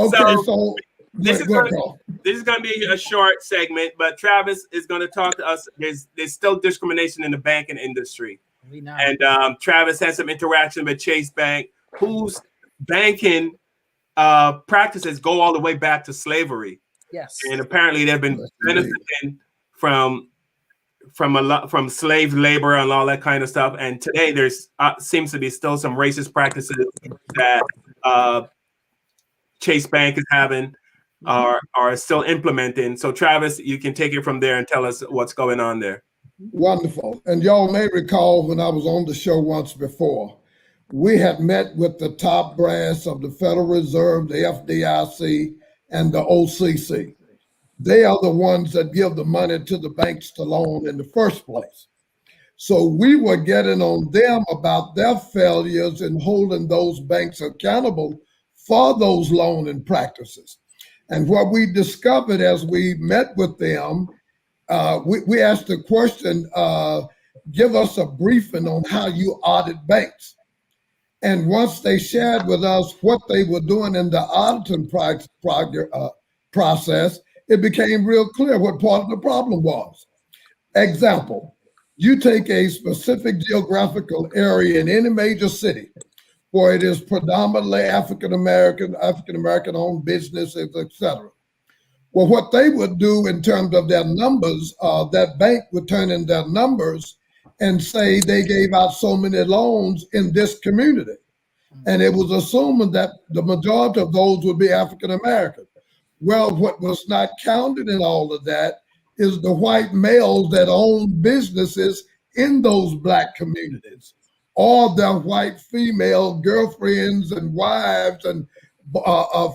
Okay, so this is going to be a short segment, but Travis is going to talk to us. There's still discrimination in the banking industry, and Travis had some interaction with Chase Bank, whose banking practices go all the way back to slavery. Yes, and apparently they've been benefiting from slave labor and all that kind of stuff. And today there's seems to be still some racist practices that Chase Bank is having are still implementing. So Travis, you can take it from there and tell us what's going on there. Wonderful. And y'all may recall when I was on the show once before, we had met with the top brass of the Federal Reserve, the FDIC, and the OCC. They are the ones that give the money to the banks to loan in the first place. So we were getting on them about their failures in holding those banks accountable for those loaning practices. And what we discovered as we met with them, we asked the question, give us a briefing on how you audit banks. And once they shared with us what they were doing in the auditing process, it became real clear what part of the problem was. Example, you take a specific geographical area in any major city where it is predominantly African-American owned businesses, etc. Well, what they would do in terms of their numbers, that bank would turn in their numbers and say they gave out so many loans in this community. And it was assuming that the majority of those would be African-American. Well, what was not counted in all of that is the white males that own businesses in those Black communities, or their white female girlfriends and wives and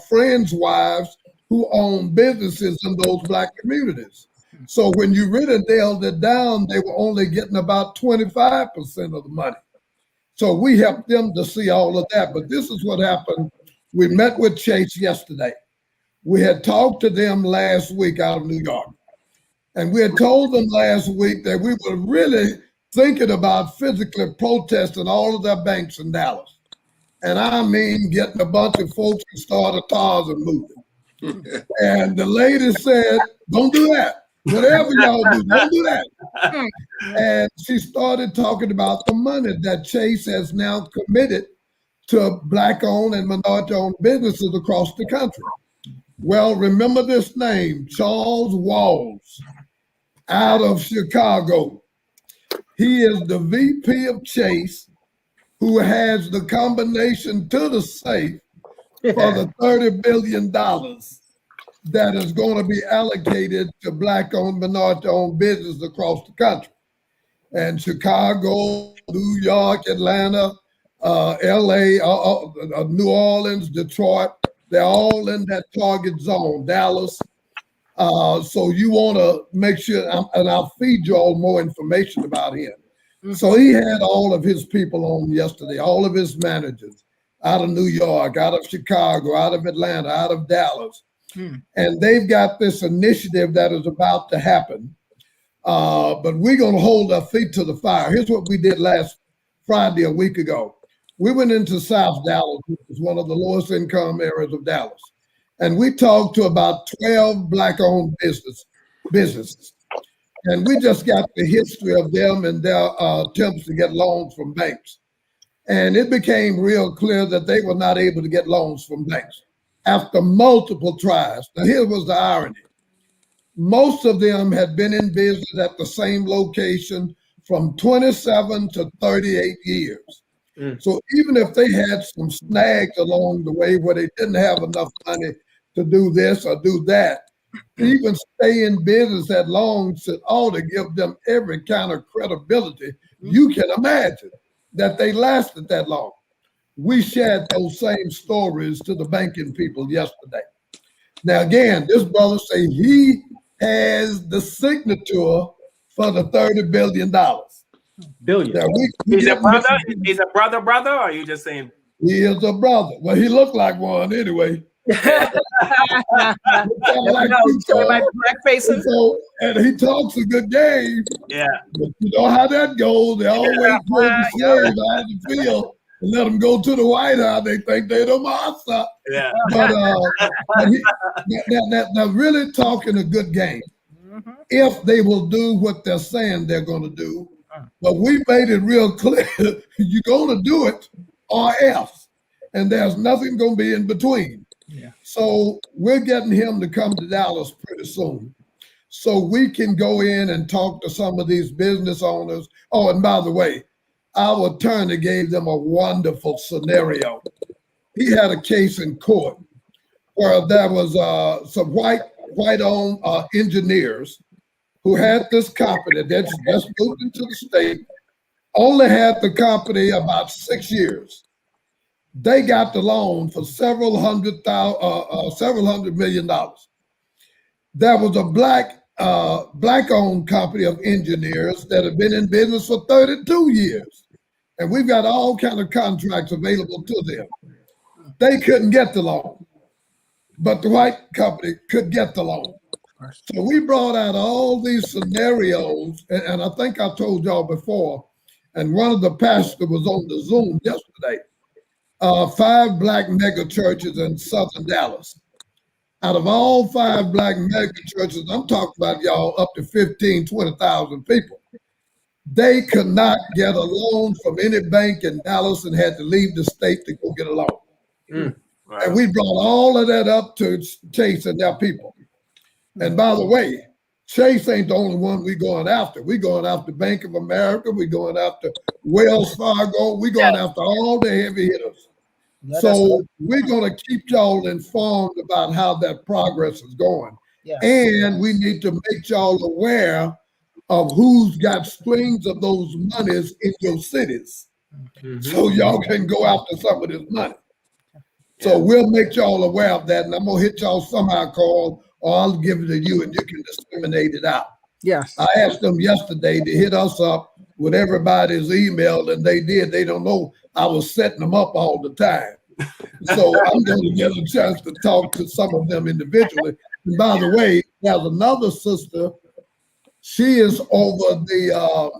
friends' wives who own businesses in those Black communities. So when you really nailed it down, they were only getting about 25% of the money. So we helped them to see all of that. But this is what happened. We met with Chase yesterday. We had talked to them last week out of New York. And we had told them last week that we were really thinking about physically protesting all of their banks in Dallas. And I mean, getting a bunch of folks to start a Tarzan movie. And the lady said, don't do that. Whatever y'all do, don't do that. And she started talking about the money that Chase has now committed to Black-owned and minority-owned businesses across the country. Well, remember this name, Charles Walls, out of Chicago. He is the VP of Chase, who has the combination to the safe for the $30 billion that is going to be allocated to Black-owned, minority-owned businesses across the country. And Chicago, New York, Atlanta, LA, New Orleans, Detroit, they're all in that target zone, Dallas. So you want to make sure, and I'll feed you all more information about him. So he had all of his people on yesterday, all of his managers out of New York, out of Chicago, out of Atlanta, out of Dallas. And they've got this initiative that is about to happen. But we're going to hold our feet to the fire. Here's what we did last Friday, a week ago. We went into South Dallas, which is one of the lowest income areas of Dallas. And we talked to about 12 Black-owned businesses. And we just got the history of them and their attempts to get loans from banks. And it became real clear that they were not able to get loans from banks after multiple tries. Now, here was the irony. Most of them had been in business at the same location from 27 to 38 years. So even if they had some snags along the way where they didn't have enough money to do this or do that, even stay in business that long ought to give them every kind of credibility you can imagine that they lasted that long. We shared those same stories to the banking people yesterday. Now, again, this brother say he has the signature for the $30 billion. Billion. Now, He's a brother? He's a brother, or are you just saying? He is a brother. Well, he looked like one anyway. Like and he talks a good game. Yeah. But you know how that goes. They always pull the slave out of the field and let them go to the White House. They think they're the master. Yeah. But they're really talking a good game. If they will do what they're saying they're going to do. But we made it real clear, you're going to do it or else. And there's nothing going to be in between. Yeah. So we're getting him to come to Dallas pretty soon so we can go in and talk to some of these business owners. Oh, and by the way, our attorney gave them a wonderful scenario. He had a case in court where there was some white-owned engineers who had this company that just moved into the state, only had the company about 6 years. They got the loan for several hundred $1 million. There was a black-owned company of engineers that have been in business for 32 years. And we've got all kind of contracts available to them. They couldn't get the loan, but the white company could get the loan. So we brought out all these scenarios, and I think I told y'all before, and one of the pastors was on the Zoom yesterday, 5 black mega churches in Southern Dallas. Out of all 5 black mega churches, I'm talking about y'all up to 15, 20,000 people. They could not get a loan from any bank in Dallas and had to leave the state to go get a loan. Wow. And we brought all of that up to Chase and their people. And by the way, Chase ain't the only one we're going after. We're going after Bank of America. We're going after Wells Fargo. We're going after all the heavy hitters. So we're going to keep y'all informed about how that progress is going. Yes. And we need to make y'all aware of who's got strings of those monies in your cities. So y'all can go after some of this money. So we'll make y'all aware of that. And I'm going to hit y'all somehow, Carl, or I'll give it to you and you can disseminate it out. Yes. I asked them yesterday to hit us up with everybody's email, and they did. They don't know I was setting them up all the time. So I'm going to get a chance to talk to some of them individually. And by the way, there's another sister. She is over the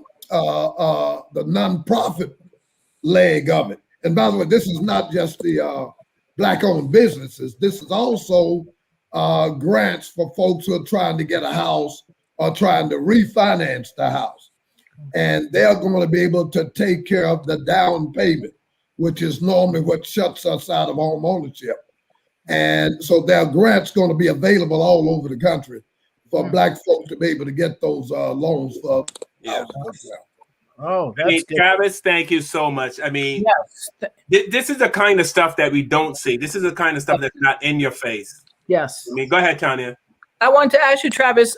nonprofit leg of it. And by the way, this is not just the Black-owned businesses. This is also grants for folks who are trying to get a house or trying to refinance the house. And they're going to be able to take care of the down payment, which is normally what shuts us out of home ownership. And so there are grants going to be available all over the country for Black folks to be able to get those loans for. Yeah. Oh, I mean, Travis, thank you so much. I mean, this is the kind of stuff that we don't see. This is the kind of stuff that's not in your face. Yes. I mean, go ahead, Tanya. I want to ask you, Travis,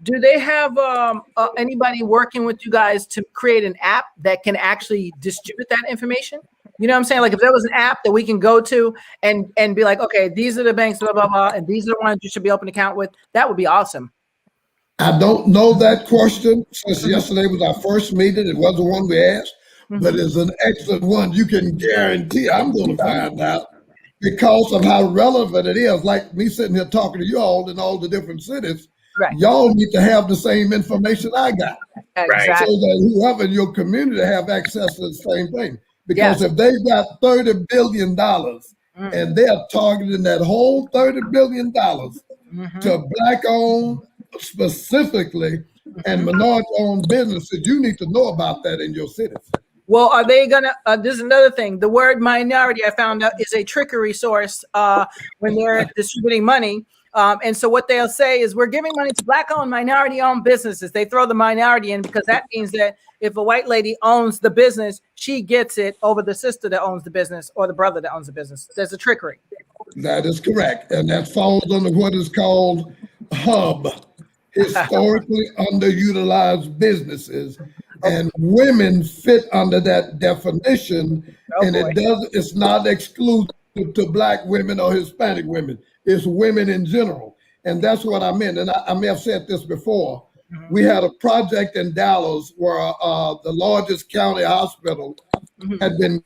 do they have anybody working with you guys to create an app that can actually distribute that information? You know what I'm saying? Like if there was an app that we can go to and be like, okay, these are the banks, blah, blah, blah, and these are the ones you should be open an account with, that would be awesome. I don't know that question. Since yesterday was our first meeting, it wasn't one we asked, but it's an excellent one. You can guarantee I'm going to find out because of how relevant it is. Like me sitting here talking to you all in all the different cities, y'all need to have the same information I got. Exactly. So that whoever in your community have access to the same thing. Because if they've got $30 billion and they're targeting that whole $30 billion to Black-owned specifically and minority-owned businesses, you need to know about that in your cities. Well, are they gonna? This is another thing. The word minority, I found out, is a trickery source when they're distributing money. And so what they'll say is, we're giving money to Black-owned, minority-owned businesses. They throw the minority in because that means that if a white lady owns the business, she gets it over the sister that owns the business or the brother that owns the business. There's a trickery. That is correct. And that falls under what is called HUB, historically underutilized businesses. And women fit under that definition. And it's not exclusive to Black women or Hispanic women. It's women in general. And that's what I meant. And I may have said this before. We had a project in Dallas where the largest county hospital had been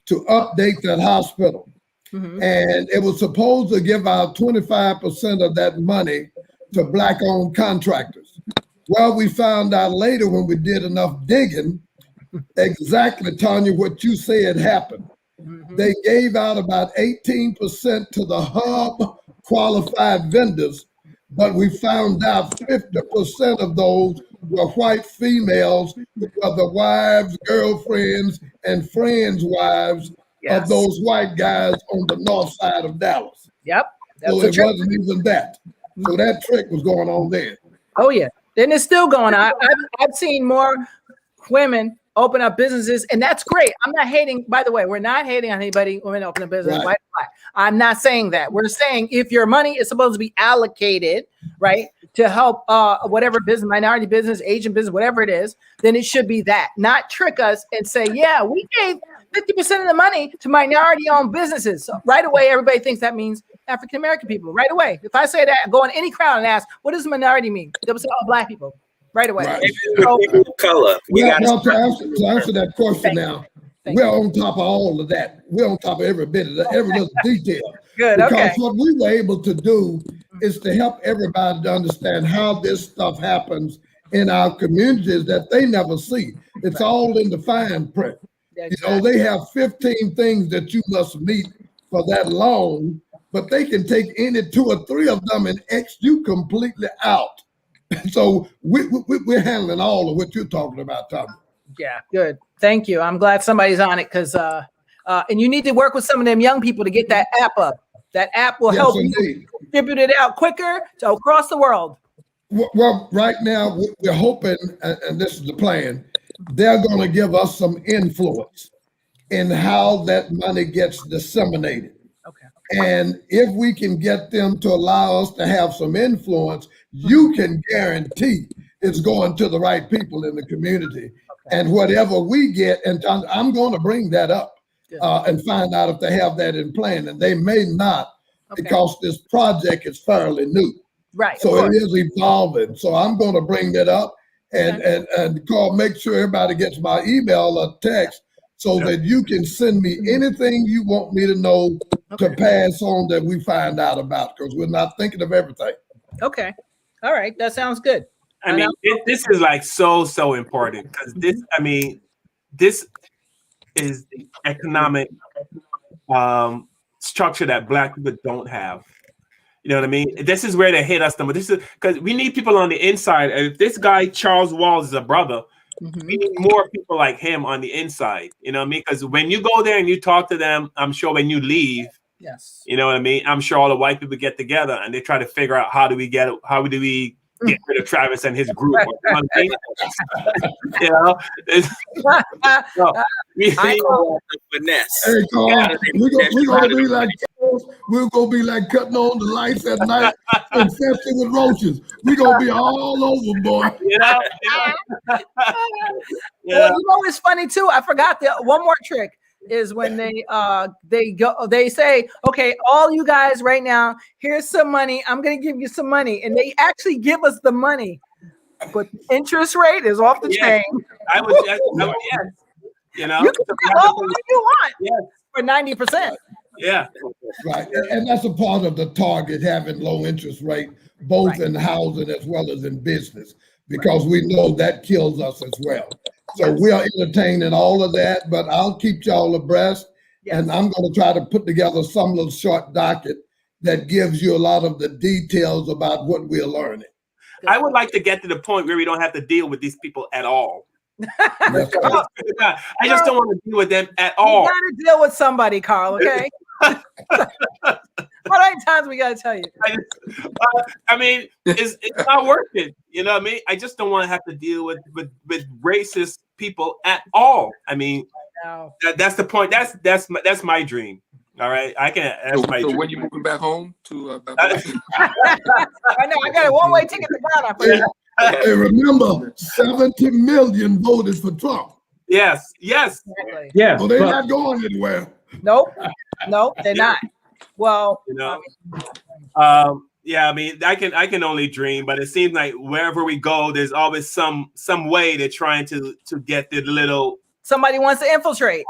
to update that hospital. And it was supposed to give out 25% of that money to Black-owned contractors. Well, we found out later when we did enough digging, exactly, Tanya, what you said happened. They gave out about 18% to the hub qualified vendors, but we found out 50% of those were white females who were the wives, girlfriends, and friends' wives of those white guys on the north side of Dallas. Yep. So it wasn't even that. So that trick was going on there. Oh yeah. Then it's still going on. I've seen more women open up businesses, and that's great. I'm not hating, by the way, we're not hating on anybody women open a business. Right. White, black. I'm not saying that. We're saying if your money is supposed to be allocated, right, to help whatever business, minority business, Asian business, whatever it is, then it should be that. Not trick us and say, yeah, we gave 50% of the money to minority-owned businesses. So right away, everybody thinks that means African-American people. Right away. If I say that, go in any crowd and ask, what does minority mean? They'll say, oh, black people. Right away. Right. People of color. Well, to answer that question now, we're on top of all of that. We're on top of every bit of that, every little detail. Good, because okay. what we were able to do is to help everybody to understand how this stuff happens in our communities that they never see. It's all in the fine print. You know, they have 15 things that you must meet for that loan, but they can take any 2 or 3 of them and X you completely out. So we're handling all of what you're talking about, Tom. Yeah, good. Thank you. I'm glad somebody's on it because, and you need to work with some of them young people to get that app up. That app will help you distribute it out quicker to across the world. Well, right now we're hoping, and this is the plan, they're going to give us some influence in how that money gets disseminated. Okay. And if we can get them to allow us to have some influence, you can guarantee it's going to the right people in the community. Okay. And whatever we get, and I'm going to bring that up and find out if they have that in plan. And they may not, because this project is fairly new. Right. So it is evolving. So I'm going to bring that up and call, make sure everybody gets my email or text so that you can send me anything you want me to know to pass on that we find out about, because we're not thinking of everything. Okay. All right. That sounds good. I mean, this is like so important because this is the economic structure that Black people don't have. You know what I mean? This is where they hit us. This is because we need people on the inside. And if this guy Charles Walls is a brother, we need more people like him on the inside. You know what I mean? Because when you go there and you talk to them, I'm sure when you leave, you know what I mean? I'm sure all the white people get together and they try to figure out how do we get rid of Travis and his group. You know what I mean? You know? I call it the finesse. Hey, Carl, we're gonna be like cutting on the lights at night, infested with roaches. We're gonna be all over, boy. You know? Well, you know what's funny too? I forgot one more trick is when they say, okay, all you guys right now, here's some money. I'm gonna give you some money, and they actually give us the money, but the interest rate is off the chain. Yes. You know, you can get all the money you want for 90%. Yeah, right, and that's a part of the target, having low interest rate, both in housing as well as in business, because we know that kills us as well. So we are entertaining all of that, but I'll keep y'all abreast, and I'm going to try to put together some little short docket that gives you a lot of the details about what we're learning. I would like to get to the point where we don't have to deal with these people at all. I just don't want to deal with them at all. You got to deal with somebody, Carl, okay? How many times we gotta tell you? I mean, it's not worth it. You know what I mean? I just don't want to have to deal with racist people at all. I mean, that's the point. That's my dream. All right, I can. That's my dream. When you moving back home to? I know. I got a one-way ticket to Ghana. Hey, remember, 70 million voted for Trump. Yes. Exactly. Yeah. So they're not going anywhere. Nope, they're not. Well, you know, yeah. I mean, I can only dream, but it seems like wherever we go, there's always some way they're trying to get the little. Somebody wants to infiltrate.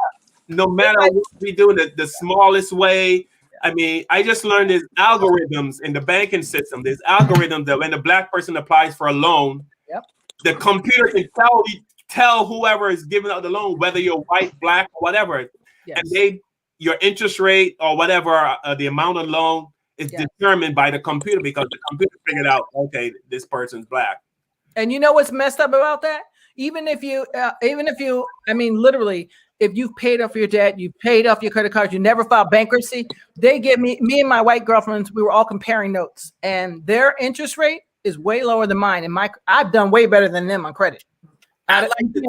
no matter what we do, the smallest way. I mean, I just learned there's algorithms in the banking system. There's algorithms that when the black person applies for a loan, the computer can tell whoever is giving out the loan whether you're white, black, or whatever, and your interest rate or whatever the amount of loan is determined by the computer because the computer figured out, okay, this person's black. And you know what's messed up about that? Even if you, I mean, literally, if you've paid off your debt, you've paid off your credit cards, you never filed bankruptcy, they give me and my white girlfriends, we were all comparing notes, and their interest rate is way lower than mine. And I've done way better than them on credit. I'd like to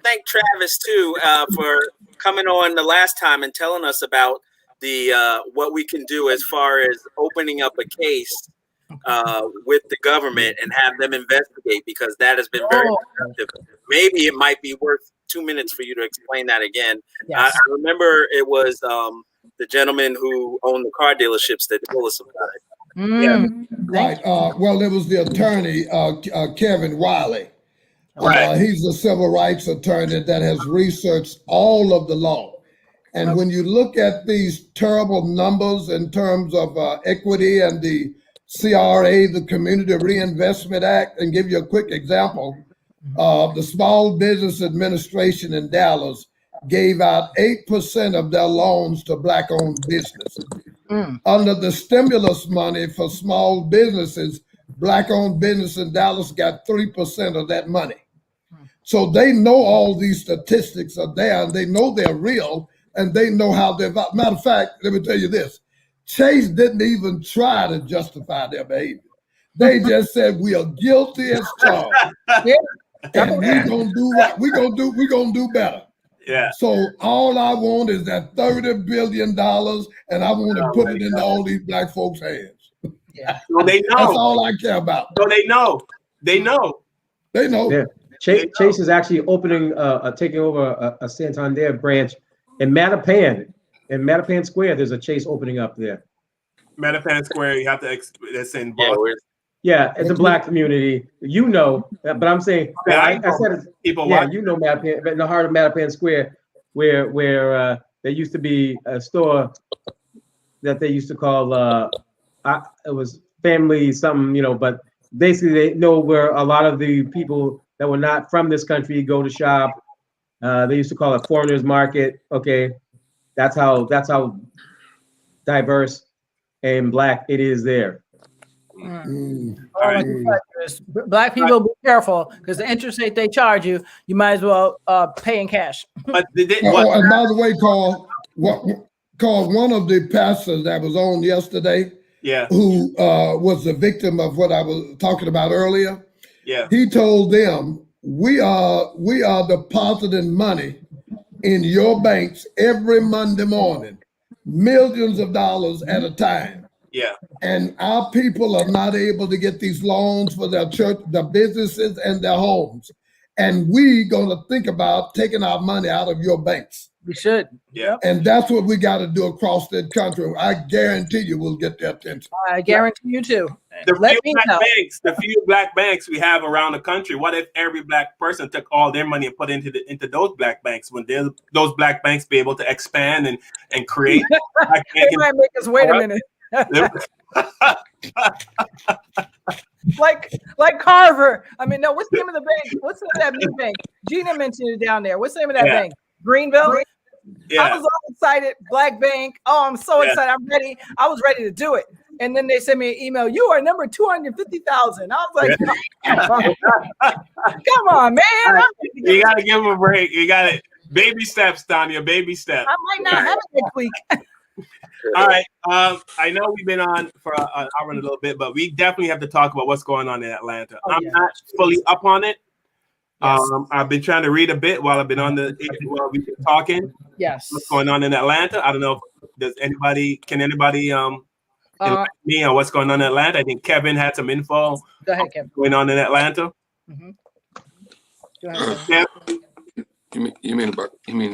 thank Travis too for coming on the last time and telling us about the what we can do as far as opening up a case with the government and have them investigate, because that has been very productive. Maybe it might be worth 2 minutes for you to explain that again. I remember it was the gentleman who owned the car dealerships that told us about it. Right. Well, it was the attorney, Kevin Wiley. He's a civil rights attorney that has researched all of the law. And when you look at these terrible numbers in terms of equity and the CRA, the Community Reinvestment Act, and give you a quick example, the Small Business Administration in Dallas gave out 8% of their loans to Black-owned businesses. Under the stimulus money for small businesses, Black-owned business in Dallas got 3% of that money. So they know all these statistics are there, and they know they're real, and they know how they're. Matter of fact, let me tell you this: Chase didn't even try to justify their behavior. They just said we are guilty as charged, and we're gonna do right. We're gonna do better. Yeah. So all I want is that $30 billion, and I want to put it into all these black folks' hands. So they know. That's all I care about. So they know. They know. They know. Yeah. Chase is actually opening, taking over a Santander branch in Mattapan. In Mattapan Square, there's a Chase opening up there. Mattapan Square, you have to. That's in Boston. Yeah, it's a black community. You know, but I'm saying, I said, people. Yeah, you know Mattapan, but in the heart of Mattapan Square, where there used to be a store that they used to call it was family something, you know, but basically they know where a lot of the people that were not from this country go to shop. They used to call it Foreigners Market. Okay, that's how diverse and black it is there. Black people, be careful, because the interest rate they charge you, you might as well pay in cash. But and by the way, Carl, one of the pastors that was on yesterday, who was the victim of what I was talking about earlier, he told them, we are depositing money in your banks every Monday morning, millions of dollars at a time. Yeah. And our people are not able to get these loans for their church, their businesses, and their homes. And we gonna think about taking our money out of your banks. We should. Yeah. And that's what we got to do across the country. I guarantee you we'll get their attention. I guarantee you too. The few black banks we have around the country, what if every black person took all their money and put into those black banks? Would those black banks be able to expand and create? They might make us wait a minute. like Carver. I mean, no, what's the name of the bank? What's the name of that new bank? Gina mentioned it down there. What's the name of that bank? Greenville? Yeah. I was all excited. Black bank. Oh, I'm so excited. I'm ready. I was ready to do it. And then they sent me an email. You are number 250,000. I was like, come on, man. You got to give them a break. You got it. Baby steps, Tanya. Baby steps. I might not have it next week. All right. I know we've been on for an hour and a little bit, but we definitely have to talk about what's going on in Atlanta. I'm not fully up on it. Yes. I've been trying to read a bit while I've been on while we've been talking. Yes. What's going on in Atlanta? I don't know if can anybody enlighten me on what's going on in Atlanta? I think Kevin had some info. Go ahead, Kevin. Going on in Atlanta. Mm-hmm. Go ahead, Kevin. You mean the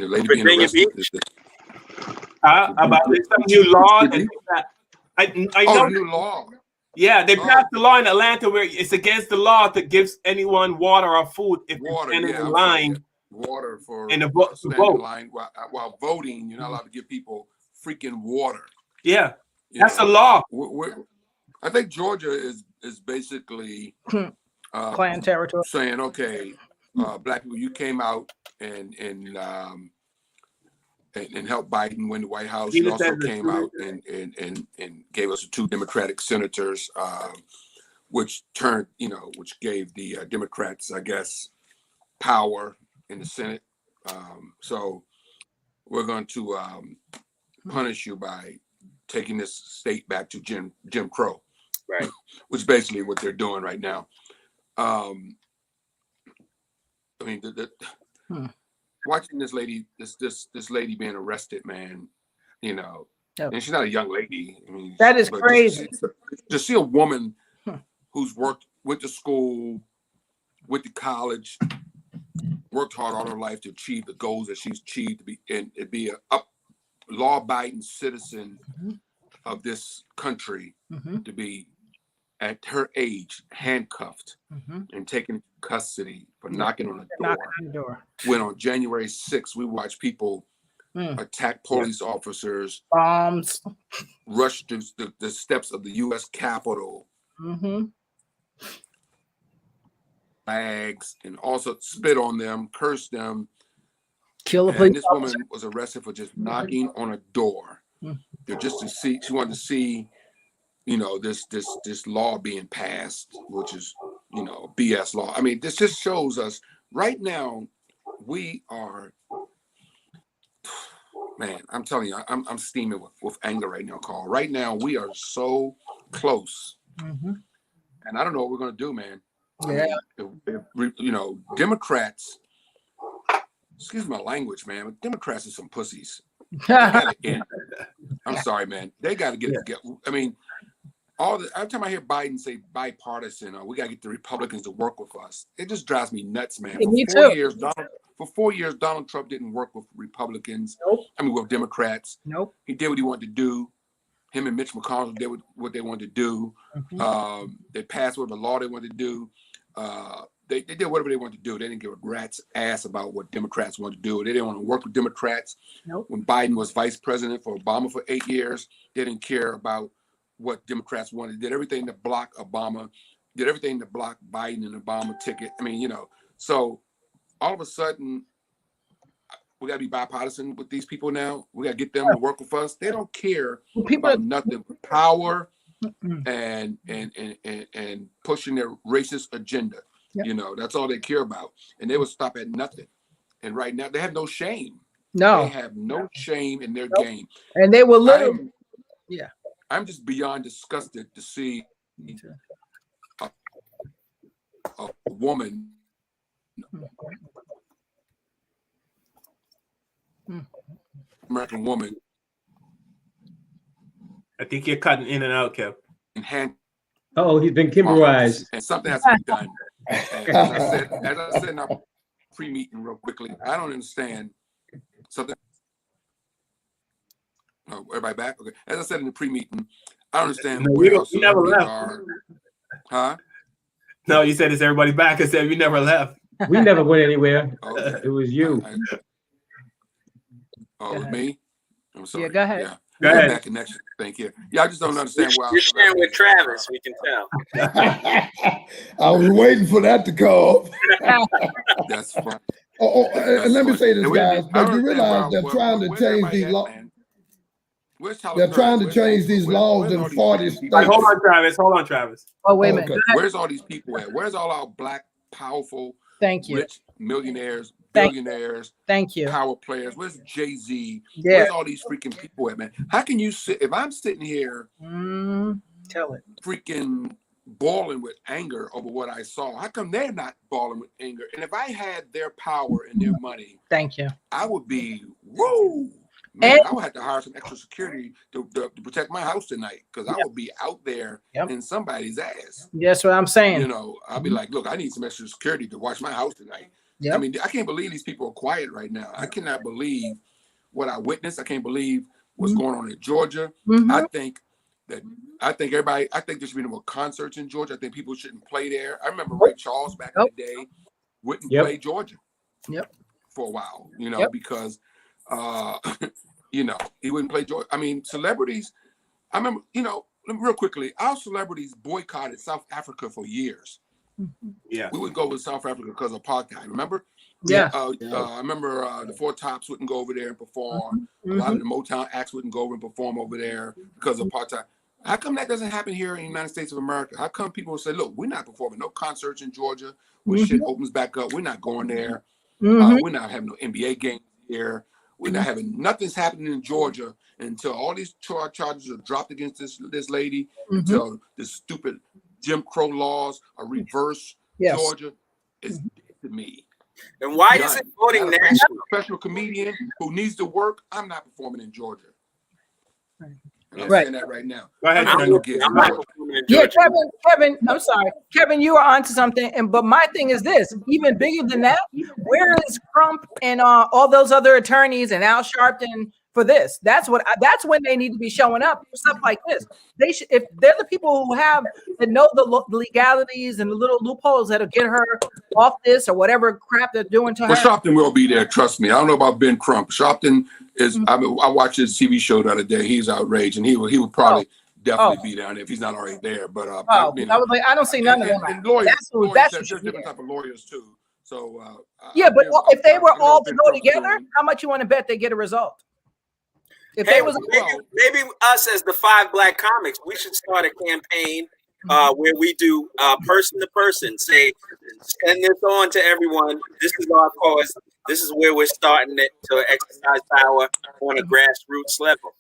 lady being arrested? About some new law. I know new law. Yeah, they passed a law in Atlanta where it's against the law to give anyone water or food if they're standing in line water for And the standing in vote. line while voting. You're not allowed to give people freaking water. Yeah, that's a law. I think Georgia is basically Klan territory, saying, okay, black people, you came out and helped Biden win the White House. You also came out and gave us 2 Democratic senators, which gave the Democrats, I guess, power in the Senate. So we're going to punish you by taking this state back to Jim Crow, right? Which is basically what they're doing right now. I mean, watching this lady being arrested, man, and she's not a young lady. I mean, that is crazy. To see a woman who's went to school, went to college, worked hard all her life to achieve the goals that she's achieved, to be a law-abiding citizen of this country, to be at her age handcuffed and taken into custody for knocking on the door. When on January 6th, we watched people attack police officers, bombs, rush to the steps of the U.S. Capitol, flags, and also spit on them, curse them. Kill a and police this officer. woman was arrested for just knocking on a door. Just to see, she wanted to see, this law being passed, which is, BS law. I mean, this just shows us right now we are, man, I'm telling you, I'm steaming with anger right now, Carl. Right now we are so close, and I don't know what we're gonna do, man. Yeah. If Democrats. Excuse my language, man, but Democrats are some pussies. They gotta end. I'm sorry, man. They got to get it together. I mean, every time I hear Biden say bipartisan, or we got to get the Republicans to work with us, it just drives me nuts, man. For 4 years, Donald Trump didn't work with Republicans. I mean, with Democrats. He did what he wanted to do. Him and Mitch McConnell did what they wanted to do. They passed whatever law they wanted to do. They did whatever they wanted to do. They didn't give a rat's ass about what Democrats wanted to do. They didn't want to work with Democrats. When Biden was vice president for Obama for 8 years, they didn't care about what Democrats wanted. Did everything to block Obama. Did everything to block Biden and Obama ticket. I mean, so all of a sudden, we got to be bipartisan with these people now. We got to get them to work with us. They don't care about nothing but power and pushing their racist agenda. That's all they care about. And they would stop at nothing. And right now, they have no shame. No. They have no shame in their game. And they will literally, I'm just beyond disgusted to see a woman, American woman. I think you're cutting in and out, Kev. He's been Kimberized. And something has to be done. And as I said in our pre-meeting real quickly, I don't understand something. Oh, everybody back? Okay. As I said in the pre-meeting, I don't understand where else we never left. are. Huh? No, you said it's everybody back. I said we never left. We never went anywhere. Okay. It was you. It was me? I'm sorry. Yeah, go ahead. Yeah. Go ahead. That connection. Thank you. Yeah, I just don't understand why. You're sharing with Travis, we can tell. I was waiting for that to come. That's fine. And let me say this, guys. But you realize they're trying to change these laws. They're trying to change these laws in 40 states. Hold on, Travis. Oh, wait a minute. Okay. Where's all these people at? Where's all our black, powerful, rich millionaires, billionaires, power players? Where's Jay-Z? Yeah. Where's all these freaking people at, man? How can you sit, if I'm sitting here tell it, freaking boiling with anger over what I saw, how come they're not boiling with anger? And if I had their power and their money, I would be, whoa. Man, I would have to hire some extra security to protect my house tonight, because I would be out there in somebody's ass. That's what I'm saying. I'll be like, look, I need some extra security to watch my house tonight. I mean, I can't believe these people are quiet right now. I cannot believe what I witnessed. I can't believe what's going on in Georgia. I think there should be no more concerts in Georgia. I think people shouldn't play there. I remember Ray Charles back in the day wouldn't play Georgia. for a while, you know, because you know, he wouldn't play Georgia. I mean, celebrities. I remember, you know, real quickly, our celebrities boycotted South Africa for years. Yeah, we would go to South Africa because of apartheid. Remember? Yeah. I remember the Four Tops wouldn't go over there and perform. A lot of the Motown acts wouldn't go over and perform over there because of apartheid. How come that doesn't happen here in the United States of America? How come people say, look, we're not performing no concerts in Georgia when shit opens back up? We're not going there. We're not having no NBA games here. We're not having nothing's happening in Georgia until all these charges are dropped against this lady, until this stupid Jim Crow laws are reversed. Georgia is dead to me. And why is it voting national? Professional comedian who needs to work. I'm not performing in Georgia. And I'm Right. saying that right now. Go ahead, I'm not performing in Georgia. Kevin, I'm sorry. Kevin, you are onto something. But my thing is this, even bigger than that, where is Trump and all those other attorneys and Al Sharpton for this? That's when they need to be showing up for stuff like this. They should, if they're the people who know the legalities and the little loopholes that'll get her off this or whatever crap they're doing to her. Well, Sharpton will be there. Trust me. I don't know about Ben Crump. Sharpton is. I watched his TV show the other day. He's outraged, and he would probably definitely be down there if he's not already there. But you know, I don't see none of them. And lawyers, there's different type of lawyers too. So but if they were all to go together, how much you want to bet they get a result? If Hey, they was maybe us as the 5 Black comics, we should start a campaign where we do person to person, say, send this on to everyone. This is our cause. This is where we're starting it to exercise power on a grassroots level.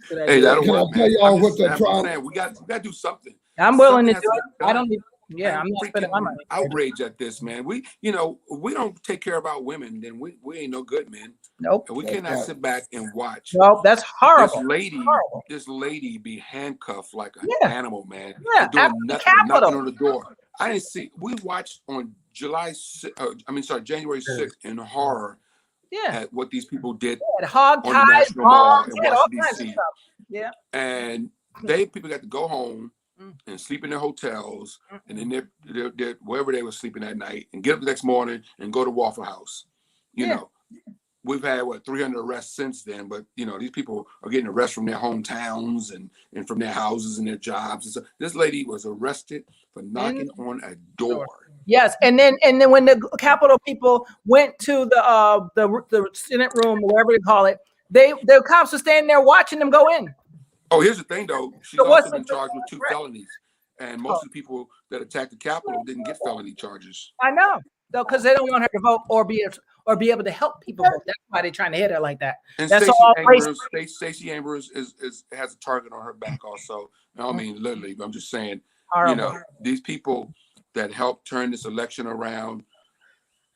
Hey, that'll Can I work, tell man. y'all what they're trying? Saying, we got to do something. I'm willing to Something do has it. be I done. don't need. Yeah, I'm not spending my money. Outrage at this, man. We don't take care of our women, then we ain't no good men. Nope. And we cannot sit back and watch. Well, that's horrible. This lady be handcuffed like an Yeah. animal, man. Yeah, for doing at the nothing, knocking Capitol. on the door. I didn't see. We watched on January 6th in horror. Yeah. At what these people did Hog on the ties, National Mall in all Washington kinds of D.C. stuff. Yeah. And people got to go home and sleep in their hotels and in their wherever they were sleeping that night and get up the next morning and go to Waffle House. You know, we've had 300 arrests since then, but you know, these people are getting arrested from their hometowns and from their houses and their jobs. And so this lady was arrested for knocking on a door. Yes, and then when the Capitol people went to the Senate room, whatever they call it, the cops were standing there watching them go in. Oh, here's the thing, though. She's also been charged with 2 felonies, and most of the people that attacked the Capitol didn't get felony charges. I know, though, because they don't want her to vote or be able to help people vote. That's why they're trying to hit her like that. And That's Stacey all. Abrams has a target on her back also. I don't mean literally, but I'm just saying. Horrible. You know, these people that helped turn this election around.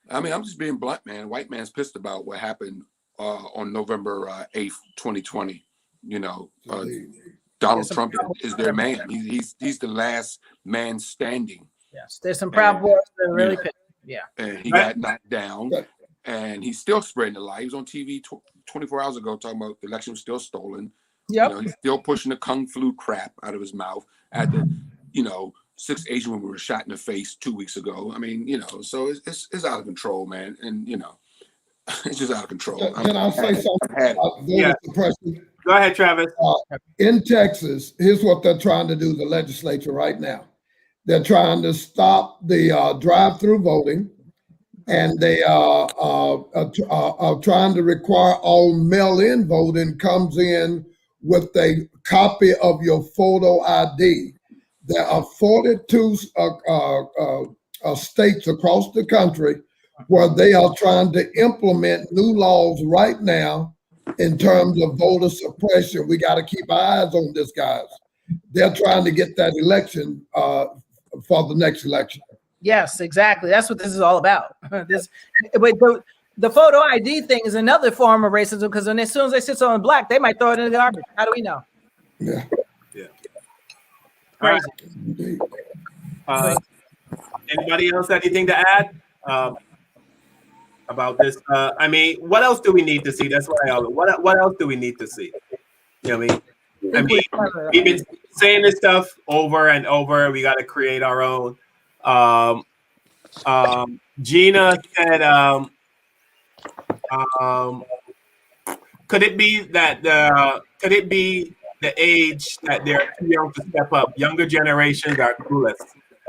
I mean, I'm just being blunt, man. White man's pissed about what happened on November 8th, 2020. You know, Donald Trump is their man. He's the last man standing. Yes, there's some proud boys that are really pissed. Yeah. And he got knocked down, and he's still spreading the lie. He was on TV 24 hours ago talking about the election was still stolen. Yep. You know, he's still pushing the kung flu crap out of his mouth at the, 6 Asian women were shot in the face 2 weeks ago. I mean, so it's out of control, man. And, it's just out of control. Can I say something about voter suppression? Go ahead, Travis. In Texas, here's what they're trying to do, the legislature right now. They're trying to stop the drive-through voting, and they are trying to require all mail-in voting comes in with a copy of your photo ID. There are 42 states across the country where they are trying to implement new laws right now in terms of voter suppression. We got to keep our eyes on this, guys. They're trying to get that election for the next election. Yes, exactly. That's what this is all about. The photo ID thing is another form of racism because as soon as they see someone black, they might throw it in the garbage. How do we know? Yeah. Crazy. Anybody else have anything to add about this? I mean, what else do we need to see? That's what what else do we need to see? You know what I mean? We've been saying this stuff over and over. We got to create our own. Gina said Could it be that the age that they're too young to step up? Younger generations are clueless.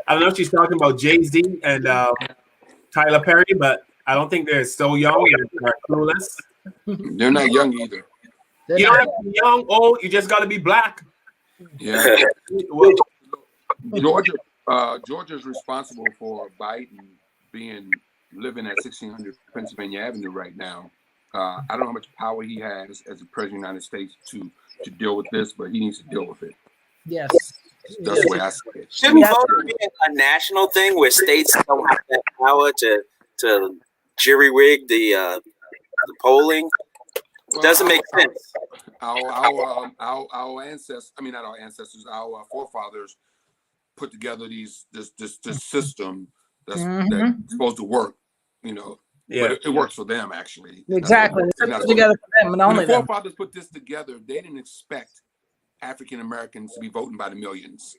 I don't know if she's talking about Jay-Z and Tyler Perry, but I don't think they're so young and they're clueless. They're not young either. You don't have to be young, old. You just got to be black. Yeah. Georgia's responsible for Biden living at 1600 Pennsylvania Avenue right now. I don't know how much power he has as the president of the United States to deal with this, but he needs to deal with it. Yes. That's the way I see it. Shouldn't voting be a national thing where states don't have that power to jury rig the polling? It doesn't make sense. Our ancestors, I mean not our ancestors, our forefathers put together this system that's supposed to work, you know. Yeah. But it works for them actually. Exactly. They put it together for them and only when the them. forefathers put this together, they didn't expect African Americans to be voting by the millions.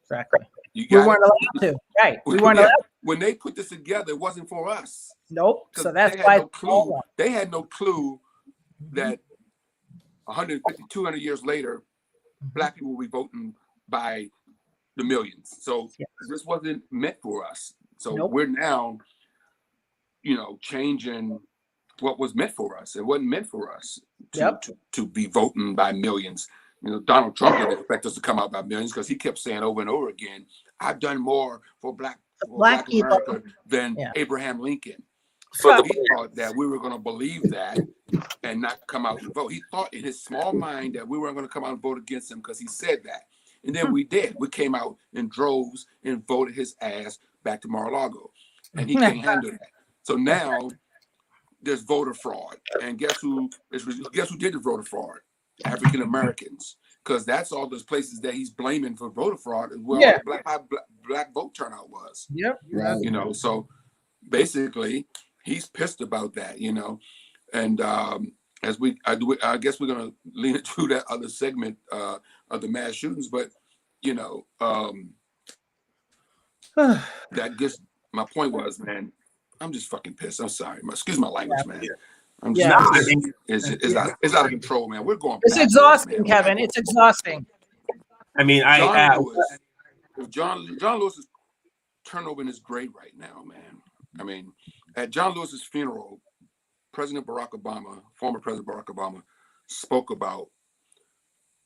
Exactly. We weren't allowed to. Right. We weren't allowed to. When they put this together, it wasn't for us. Nope. So that's why they had no clue that 150, 200 years later, black people will be voting by the millions. So this wasn't meant for us. So we're now, you know, changing what was meant for us. It wasn't meant for us to be voting by millions. You know, Donald Trump didn't expect us to come out by millions because he kept saying over and over again, "I've done more for black America than Abraham Lincoln." So he thought that we were going to believe that and not come out and vote. He thought in his small mind that we weren't going to come out and vote against him because he said that. And then we did. We came out in droves and voted his ass back to Mar-a-Lago. And he can't handle that. So now there's voter fraud. And guess who did the voter fraud? African Americans. Because that's all those places that he's blaming for voter fraud is where all the black vote turnout was. Yep. Right. You know, so basically he's pissed about that, you know. And I guess we're gonna lean into that other segment of the mass shootings, but you know, that just my point was, man, I'm just fucking pissed. I'm sorry, excuse my language, man. I'm just it's out of control, man. We're going. It's exhausting, man. Kevin. It's exhausting. I mean, John Lewis is turned over in his grave right now, man. I mean, at John Lewis's funeral, former President Barack Obama, spoke about,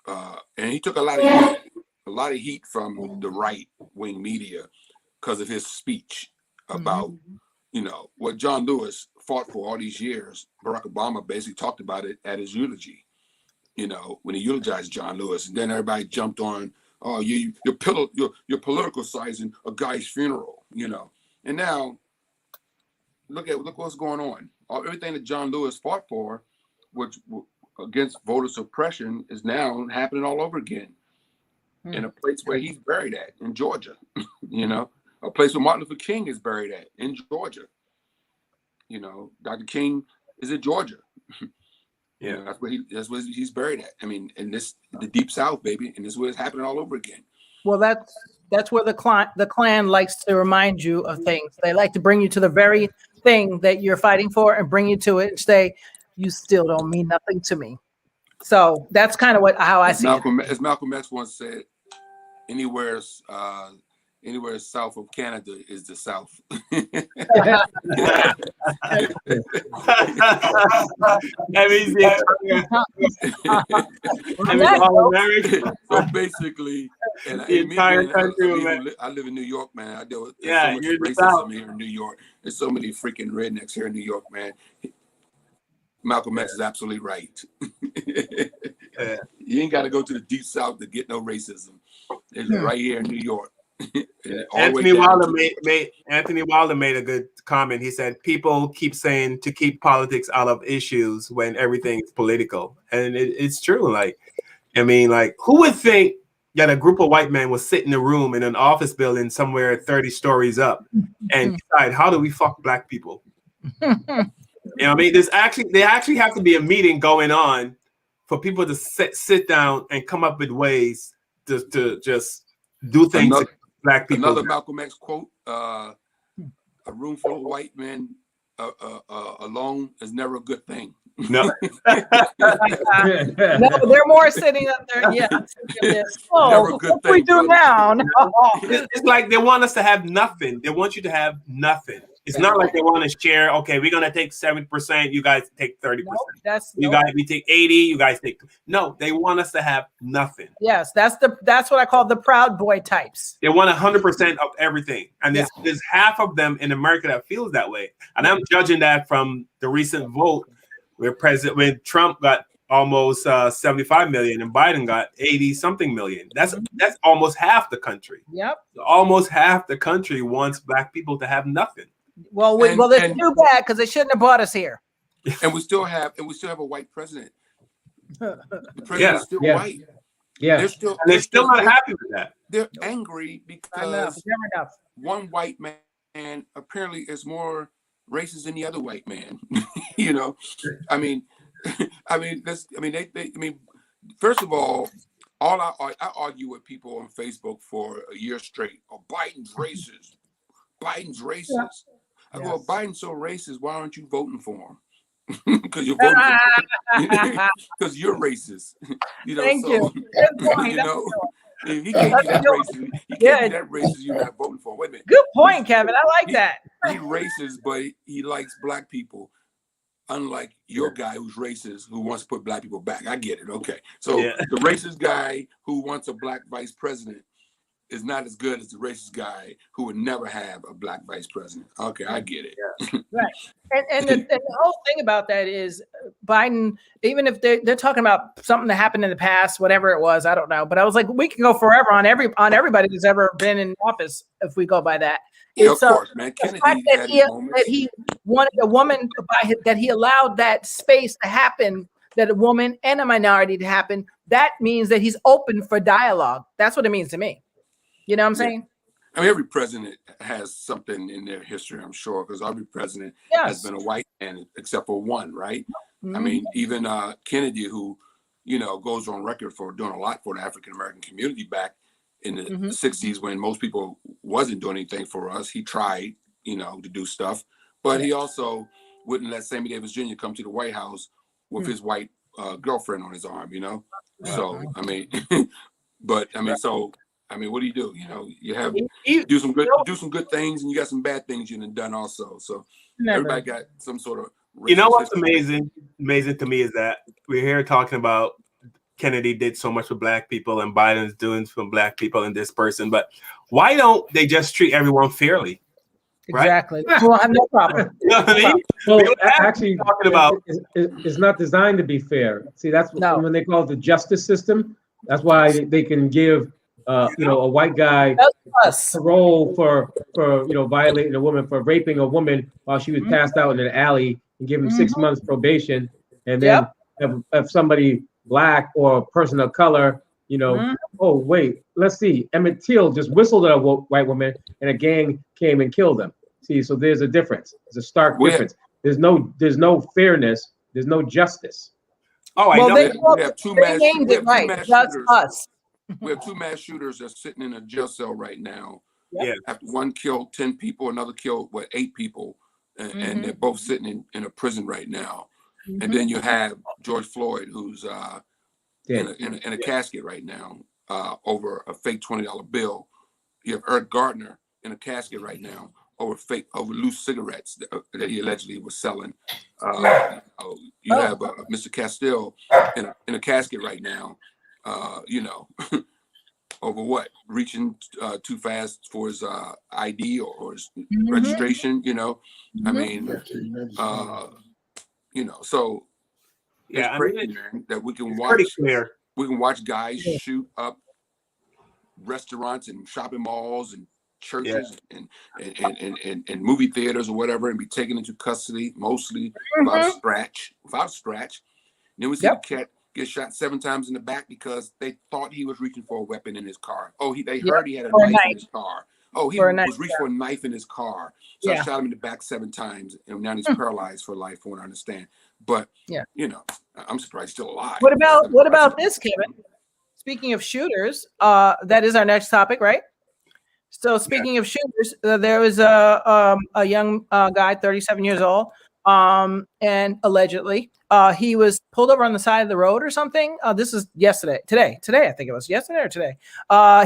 and he took a lot of heat from the right-wing media because of his speech about, you know, what John Lewis fought for all these years. Barack Obama basically talked about it at his eulogy, you know, when he eulogized John Lewis, and then everybody jumped on, oh, you're politicizing a guy's funeral, you know, and now look what's going on. Everything that John Lewis fought for, which against voter suppression, is now happening all over again in a place where he's buried at in Georgia. You know, a place where Martin Luther King is buried at in Georgia. You know, Dr. King is in Georgia. Yeah, you know, that's where he's buried at. I mean, in the Deep South, baby, and this is where it's happening all over again. Well, that's where the Klan likes to remind you of things. They like to bring you to the very thing that you're fighting for and bring you to it and say, you still don't mean nothing to me. So that's kind of how I see it. As Malcolm X once said, anywhere south of Canada is the South. So basically, the entire country. I live in New York, man. I deal with so much racism here in New York. There's so many freaking rednecks here in New York, man. Malcolm X is absolutely right. You ain't got to go to the Deep South to get no racism. It's right here in New York. Anthony Wilder made a good comment. He said people keep saying to keep politics out of issues when everything is political, and it's true. Like, I mean, like, who would think that a group of white men would sit in a room in an office building somewhere 30 stories up and decide how do we fuck black people? You know, I mean, there actually have to be a meeting going on for people to sit down and come up with ways to just do things. Black people. Another Malcolm X quote: "A room full of white men alone is never a good thing. No. No, they're more sitting up there. Yeah. Never a good what do we thing, do now? No. It's like they want us to have nothing. They want you to have nothing. It's not like they want to share. Okay, we're gonna take 70%. You guys take 30%. We take 80. You guys take. No, they want us to have nothing. Yes, that's what I call the Proud Boy types. They want 100% of everything, and there's half of them in America that feels that way. And I'm judging that from the recent vote where when Trump got almost 75 million and Biden got 80 something million. That's almost half the country. Yep. Almost half the country wants black people to have nothing. Well, it's too bad because they shouldn't have brought us here. And we still have a white president. The president is still white. Yeah, they're still not happy with that. They're angry because one white man apparently is more racist than the other white man. You know, first of all I argue with people on Facebook for a year straight. Oh, Biden's racist. Biden's racist. Yeah. I go, well, Biden's so racist. Why aren't you voting for him? Because you're voting because you're racist. You know, Thank you. You know, if he can't be that racist. He can't be that racist. You're not voting for him. Wait a minute. Good point, Kevin. I like that. He's racist, but he likes black people. Unlike your guy who's racist, who wants to put black people back. I get it. Okay. So the racist guy who wants a black vice president is not as good as the racist guy who would never have a black vice president. Okay, I get it. Right. And the whole thing about that is Biden, even if they're talking about something that happened in the past, whatever it was, I don't know. But I was like, we can go forever on everybody who's ever been in office if we go by that. Yeah, of course, man. The fact that he wanted a woman that he allowed that space to happen, that a woman and a minority to happen, that means that he's open for dialogue. That's what it means to me. You know what I'm saying? I mean, every president has something in their history, I'm sure, because every president has been a white man, except for one, right? Mm-hmm. I mean, even Kennedy, who, you know, goes on record for doing a lot for the African-American community back in the 60s when most people wasn't doing anything for us. He tried, you know, to do stuff, but he also wouldn't let Sammy Davis Jr. come to the White House with his white girlfriend on his arm, you know? So, I mean, what do? You know, you do some good things, and you got some bad things you've done also. So everybody got some sort of. You know what's amazing to me is that we're here talking about Kennedy did so much for black people, and Biden's doing for black people, and this person. But why don't they just treat everyone fairly? Right? Exactly. Well, I have no problem. You know what I mean? Well, actually, talking about it's not designed to be fair. See, that's when they call it the justice system. That's why they can give. You know, a white guy parole for violating a woman, for raping a woman while she was passed out in an alley, and give him 6 months probation, and then have somebody black or a person of color, you know, oh wait, let's see, Emmett Till just whistled at a white woman, and a gang came and killed them. See, so there's a difference. There's a stark difference. There's no fairness. There's no justice. Oh, I know. We have two mass That's us. We have two mass shooters that's sitting in a jail cell right now. Yeah. After one killed 10 people, another killed 8 people, and they're both sitting in a prison right now. And then you have George Floyd, who's in a casket right now over a fake $20 bill. You have Eric Gardner in a casket right now over loose cigarettes that he allegedly was selling. You have Mr. Castile in a casket right now. You know, over what? Reaching too fast for his ID or his registration, you know? I mean, you know, so it's crazy, man, that we can watch guys shoot up restaurants and shopping malls and churches and movie theaters or whatever, and be taken into custody, mostly without a scratch. And then we see the cat get shot 7 times in the back because they thought he was reaching for a weapon in his car. Oh, they heard he had a knife in his car. Oh, he was reaching for a knife in his car. So I shot him in the back 7 times, and now he's paralyzed for life, from what I understand. But you know, I'm surprised he's still alive. What about this, Kevin? Speaking of shooters, that is our next topic, right? So speaking of shooters, there was a young guy, 37 years old, and allegedly he was pulled over on the side of the road or something. This is today, I think it was yesterday or today.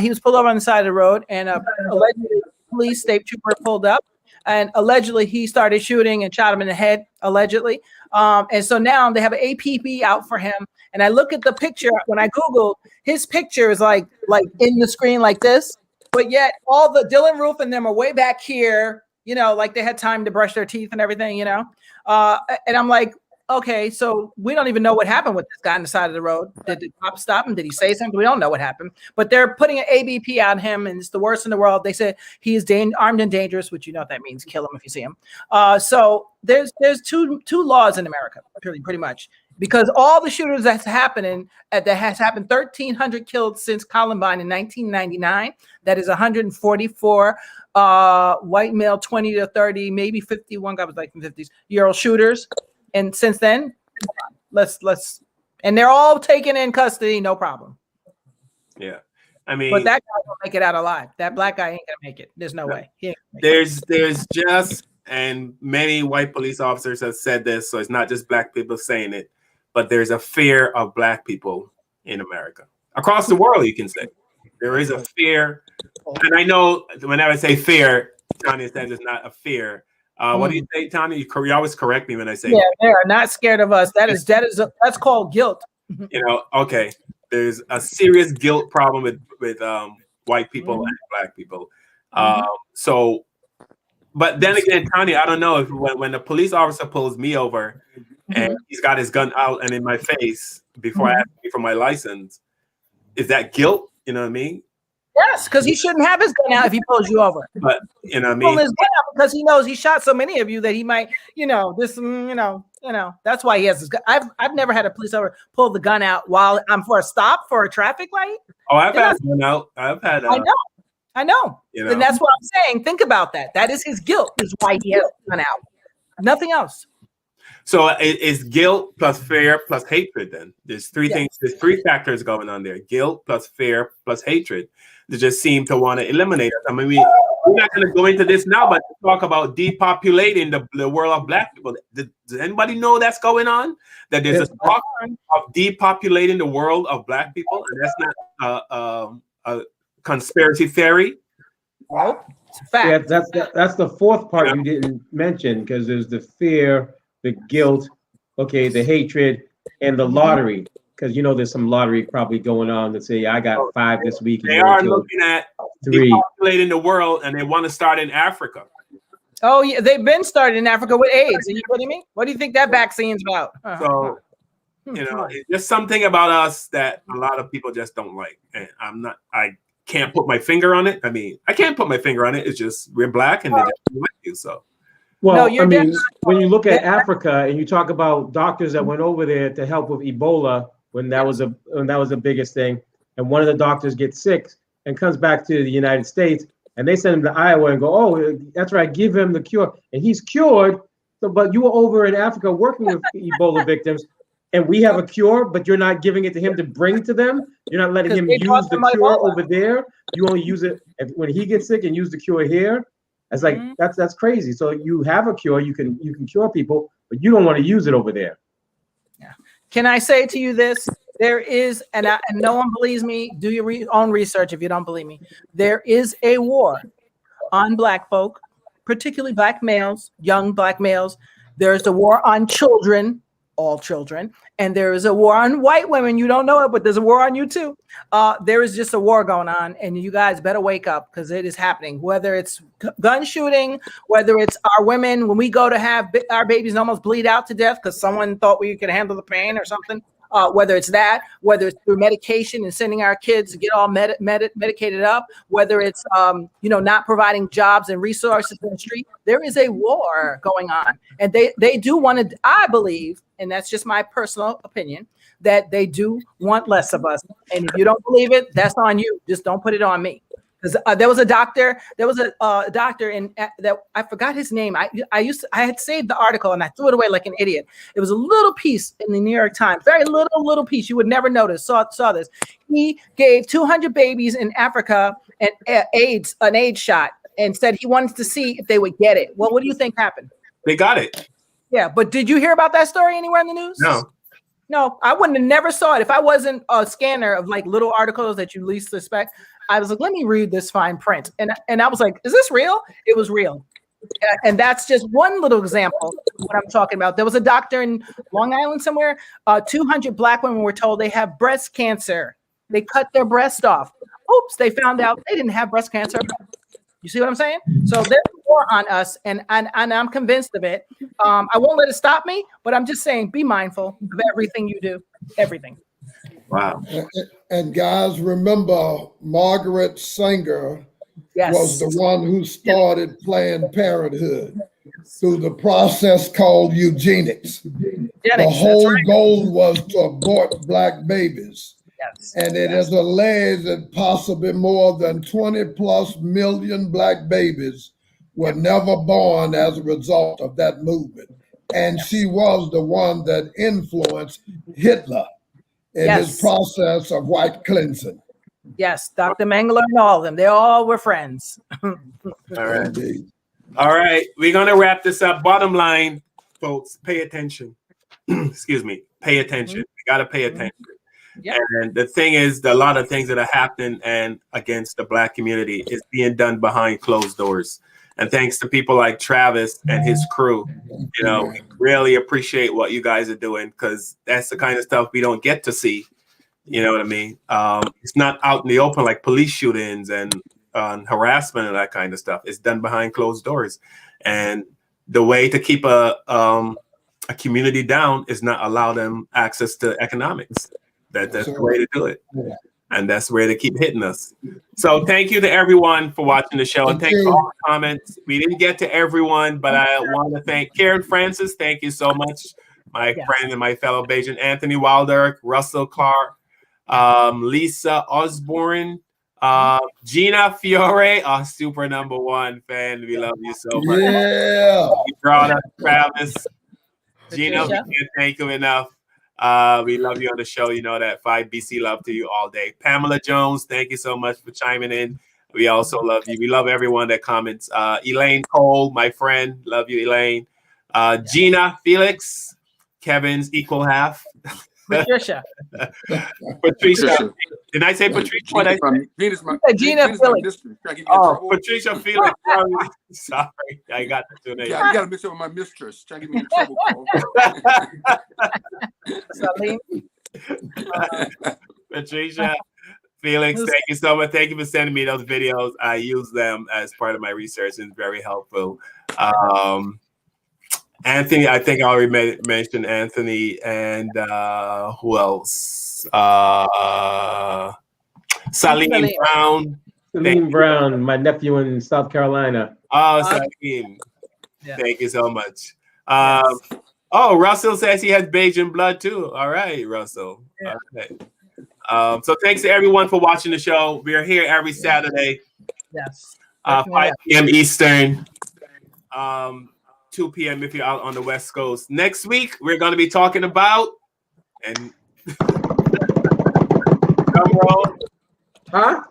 He was pulled over on the side of the road, and allegedly police state trooper pulled up, and allegedly he started shooting and shot him in the head, allegedly. And so now they have an APB out for him. And I look at the picture when I Googled, his picture is like in the screen like this. But yet all the Dylan Roof and them are way back here, like they had time to brush their teeth and everything, and I'm like, okay, so we don't even know what happened with this guy on the side of the road. Did the cop stop him? Did he say something? We don't know what happened. But they're putting an ABP on him, and it's the worst in the world. They said he is armed and dangerous, which you know what that means. Kill him if you see him. So there's two laws in America, pretty much. Because all the shooters that has happened, 1,300 killed since Columbine in 1999. That is 144 white male, 20 to 30, maybe 51 guy was like in 50s year old shooters. And since then, and they're all taken in custody, no problem. Yeah, I mean, but that guy won't make it out alive. That black guy ain't gonna make it. There's no way. There's just, and many white police officers have said this, so it's not just black people saying it, but there's a fear of black people in America. Across the world, you can say. There is a fear. And I know whenever I say fear, Tanya says it's not a fear. What do you say, Tanya? You always correct me when I say they are not scared of us. That's called guilt. Okay. There's a serious guilt problem with white people and black people. So, but then again, Tanya, I don't know if when the police officer pulls me over and he's got his gun out and in my face before I ask me for my license, is that guilt? You know what I mean? Yes, because he shouldn't have his gun out if he pulls you over. But you know what I Pull mean? his gun out because he knows he shot so many of you that he might, that's why he has his gun. I've never had a police officer pull the gun out while I'm for a stop for a traffic light. Oh, I've had a gun out. I've had. I know. And that's what I'm saying. Think about that. That is his guilt. Is why he has the gun out. Nothing else. So it's guilt plus fear plus hatred. Then there's three things. There's three factors going on there: guilt plus fear plus hatred. They just seem to want to eliminate us. I mean, we're not going to go into this now, but to talk about depopulating the world of black people. Does anybody know that's going on? That there's a talk of depopulating the world of black people, and that's not a conspiracy theory. Well, it's a fact. Yeah, that's the fourth part you didn't mention, because there's the fear, the guilt, the hatred, and the lottery. Because there's some lottery probably going on that say I got 5 this week. They are looking at 3. Depopulating the world, and they want to start in Africa. Oh yeah, they've been started in Africa with AIDS. Are you kidding me? What do you think that vaccine's about? So it's just something about us that a lot of people just don't like, and I can't put my finger on it. I mean, I can't put my finger on it. It's just we're black, and they just don't like you. So. Well, when you look at Africa and you talk about doctors that went over there to help with Ebola when that was the biggest thing, and one of the doctors gets sick and comes back to the United States, and they send him to Iowa and go, oh, that's right, give him the cure, and he's cured. So, but you were over in Africa working with Ebola victims, and we have a cure, but you're not giving it to him to bring to them. You're not letting him use the cure over there. You only use it when he gets sick and use the cure here. It's like that's crazy. So you have a cure, you can cure people, but you don't want to use it over there. Yeah. Can I say to you this? There is, and no one believes me. Do your own research if you don't believe me. There is a war on black folk, particularly black males, young black males. There's a war on children, all children, and there is a war on white women. You don't know it, but there's a war on you too. There is just a war going on, and you guys better wake up because it is happening. Whether it's gun shooting, whether it's our women, when we go to have our babies almost bleed out to death because someone thought we could handle the pain or something. Whether it's that, whether it's through medication and sending our kids to get all medicated up, whether it's not providing jobs and resources in the street, there is a war going on, and they do want to. I believe, and that's just my personal opinion, that they do want less of us. And if you don't believe it, that's on you. Just don't put it on me. Because there was a doctor. There was a doctor in that I forgot his name. I had saved the article and I threw it away like an idiot. It was a little piece in the New York Times, very little piece. You would never notice. Saw this. He gave 200 babies in Africa an AIDS shot and said he wanted to see if they would get it. Well, what do you think happened? They got it. Yeah, but did you hear about that story anywhere in the news? No, I wouldn't have never saw it if I wasn't a scanner of like little articles that you least suspect. I was like, let me read this fine print. And I was like, is this real? It was real. And that's just one little example of what I'm talking about. There was a doctor in Long Island somewhere. 200 Black women were told they have breast cancer. They cut their breast off. Oops, they found out they didn't have breast cancer. You see what I'm saying? So there's more on us, and I'm convinced of it. I won't let it stop me, but I'm just saying, be mindful of everything you do. Everything. Wow. And guys, remember, Margaret Sanger was the one who started Planned Parenthood through the process called eugenics. The whole goal was to abort Black babies. And it is alleged that possibly more than 20+ million Black babies were never born as a result of that movement. And she was the one that influenced Hitler in his process of white cleansing. Yes, Dr. Mengele and all of them. They all were friends. All right. All right. We're going to wrap this up. Bottom line, folks, pay attention. Excuse me. Pay attention. We got to pay attention. And the thing is, a lot of things that are happening and against the Black community is being done behind closed doors. And thanks to people like Travis and his crew, you know, we really appreciate what you guys are doing, because that's the kind of stuff we don't get to see. You know what I mean? It's not out in the open like police shootings and harassment and that kind of stuff. It's done behind closed doors. And the way to keep a community down is not allow them access to economics. That's the way to do it. And that's where they keep hitting us. So thank you to everyone for watching the show. And thank you for all the comments. We didn't get to everyone, but I want to thank Karen Francis. Thank you so much. My friend and my fellow Bajan, Anthony Wilder, Russell Clark, Lisa Osborne, Gina Fiore, our super #1 fan. We love you so much. Yeah. You brought us Travis. Gina, we can't thank you enough. We love you on the show. You know that. 5BC love to you all day. Pamela Jones, thank you so much for chiming in. We also love you. We love everyone that comments. Elaine Cole, my friend. Love you, Elaine. Gina Felix, Kevin's equal half. Patricia. Patricia. Did I say Patricia? What I say? Gina Felix. Patricia Felix. Sorry, I got the two names. Yeah, you got to mix up with my mistress. Trying to get me in trouble, Patricia Felix, thank you so much. Thank you for sending me those videos. I use them as part of my research, and it's very helpful. Anthony, I think I already mentioned Anthony, and who else? Salim Brown. Salim Brown, my nephew in South Carolina. Oh, Salim. Thank you so much. Oh, Russell says he has Bajan blood too. All right, Russell. All right. So thanks to everyone for watching the show. We are here every Saturday. Yes. 5 p.m. Eastern. 2 p.m. if you're out on the West Coast. Next week, we're going to be talking about and drum roll. Huh?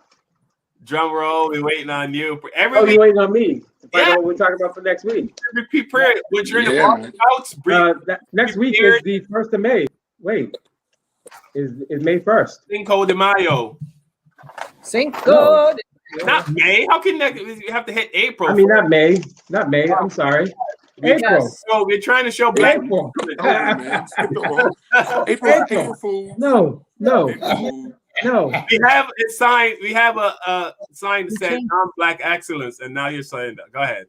Drum roll. We're waiting on you. You're waiting on me. Find out what we're talking about for next week. Prepare. We're drinking next week is the 1st of May. Wait, is May 1st? Cinco de Mayo. Cinco. Not May. How can that? You have to hit April. I mean, not May. Not May. I'm sorry. April. So we're trying to show black April. April Fool. No. We have a sign. We have a sign that says "I'm-Black Excellence," and now you're saying that. Go ahead.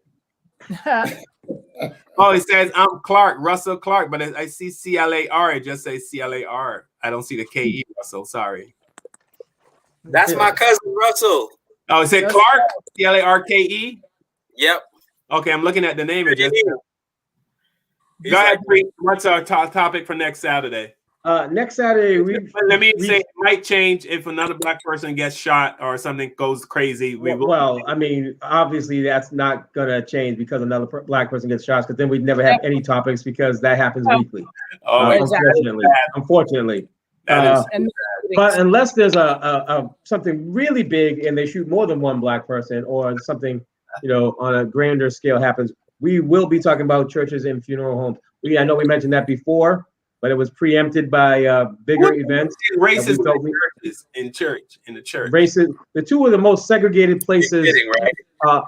Oh, it says I'm Clark, Russell Clark, but I see CLAR. It just says CLAR. I don't see the KE, Russell. Sorry. That's my cousin Russell. Oh, it said Clark, CLARKE. Yep. Okay, I'm looking at the name. Go ahead, Preet. What's our topic for next Saturday? Next Saturday, let me say it might change if another black person gets shot or something goes crazy. Well, I mean, obviously that's not gonna change because another black person gets shot. Because then we'd never have any topics because that happens weekly. Unfortunately. But unless there's a something really big and they shoot more than one black person or something, on a grander scale happens, we will be talking about churches and funeral homes. I know we mentioned that before, but it was preempted by bigger events. Racism in the church. Racism. The two of the most segregated places. The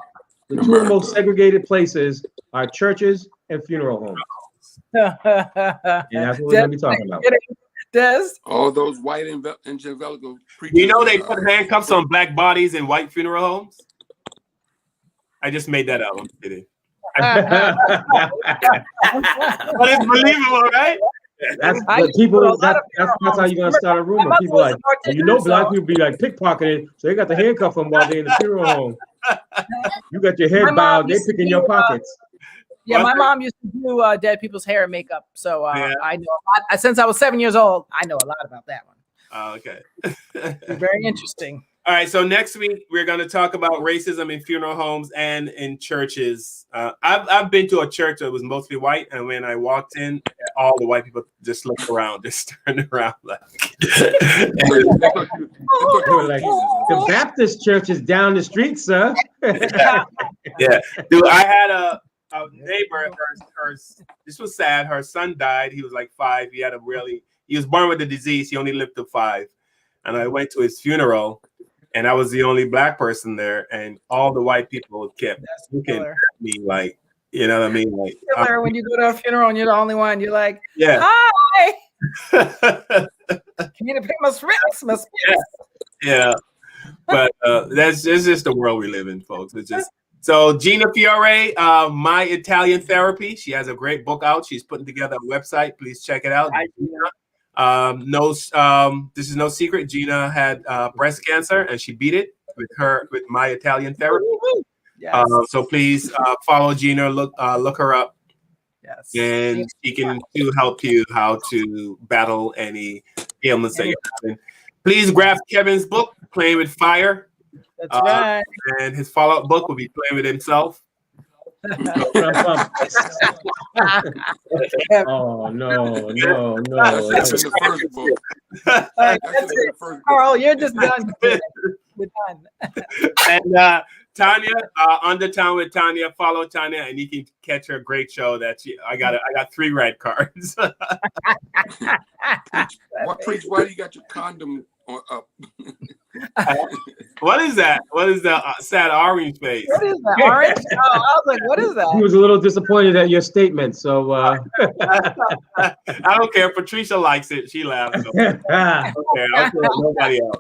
two of the most segregated places are churches and funeral homes. And that's what we're going to be talking about. All those white evangelical preachers. You know they put handcuffs on black bodies in white funeral homes? I just made that up. I'm kidding. But it's believable, right? That's people. That's how you're gonna start a rumor. People like, black people be like pickpocketing, so they got the handcuff them while they're in the funeral home. You got your head bowed, they picking your pockets. Yeah, my mom used to do dead people's hair and makeup, so I know a lot. Since I was 7 years old, I know a lot about that one. Okay. Very interesting. All right, so next week we're going to talk about racism in funeral homes and in churches. I've been to a church that was mostly white, and when I walked in, all the white people just looked around, just turned around like. The Baptist church is down the street, sir. Yeah, dude, I had a neighbor. This was sad. Her son died. He was like 5. He was born with the disease. He only lived to 5, and I went to his funeral. And I was the only black person there, and all the white people kept looking at me like, you know what I mean? Like, when you go to a funeral and you're the only one, you're like, yeah. Hi. Can you pay my Christmas? Yeah. But that's just the world we live in, folks. It's just so Gina Fiore, My Italian Therapy. She has a great book out. She's putting together a website. Please check it out. This is no secret. Gina had breast cancer and she beat it with My Italian Therapy. Yes. So please follow Gina. Look her up. Yes. And she can help you how to battle any ailments that you're having. Please grab Kevin's book, Playing with Fire. That's right. And his follow-up book will be Playing with Himself. Oh no! That's in the first book. That's it. Carl, you're just done. We're done. And Tanya, Undertown with Tanya. Follow Tanya, and you can catch her great show. I got 3 red cards. Preach, why do you got your condom up? What is that? What is the sad orange face? What is that? Orange? Oh, I was like, what is that? He was a little disappointed at your statement, so I don't care. Patricia likes it. She laughs. So. Okay, I'll tell nobody else.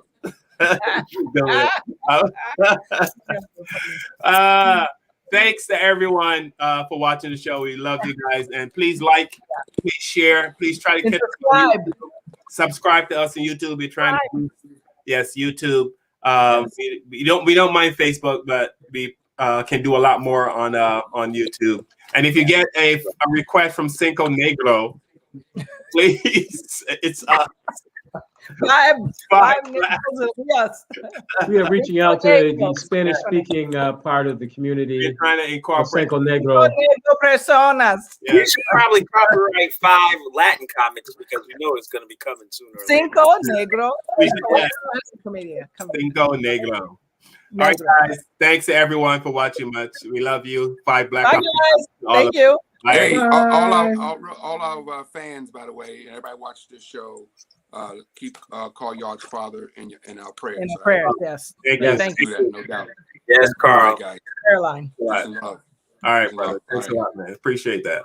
Thanks to everyone for watching the show. We love you guys, and please like, please share, please try to subscribe to us on YouTube. We're trying to YouTube. We don't mind Facebook, but we can do a lot more on YouTube. And if you get a request from Cinco Negro, please, it's five yes. We are reaching out to the Spanish-speaking part of the community. We're trying to incorporate Cinco Negro. Yeah. We should probably copyright 5 Latin comics because we know it's going to be coming sooner. Cinco Negro. Cinco Negro. All right, guys. Thanks to everyone for watching much. We love you. 5 Black. Bye, guys. Thank you. Hey, all our fans, by the way, everybody watch this show. Keep call Yard's father in our prayers. In prayers, yes. Thank you. That, no doubt. Yes, Carl. Guys. Prayer line. All right, brother. Thanks a lot, man. Appreciate that.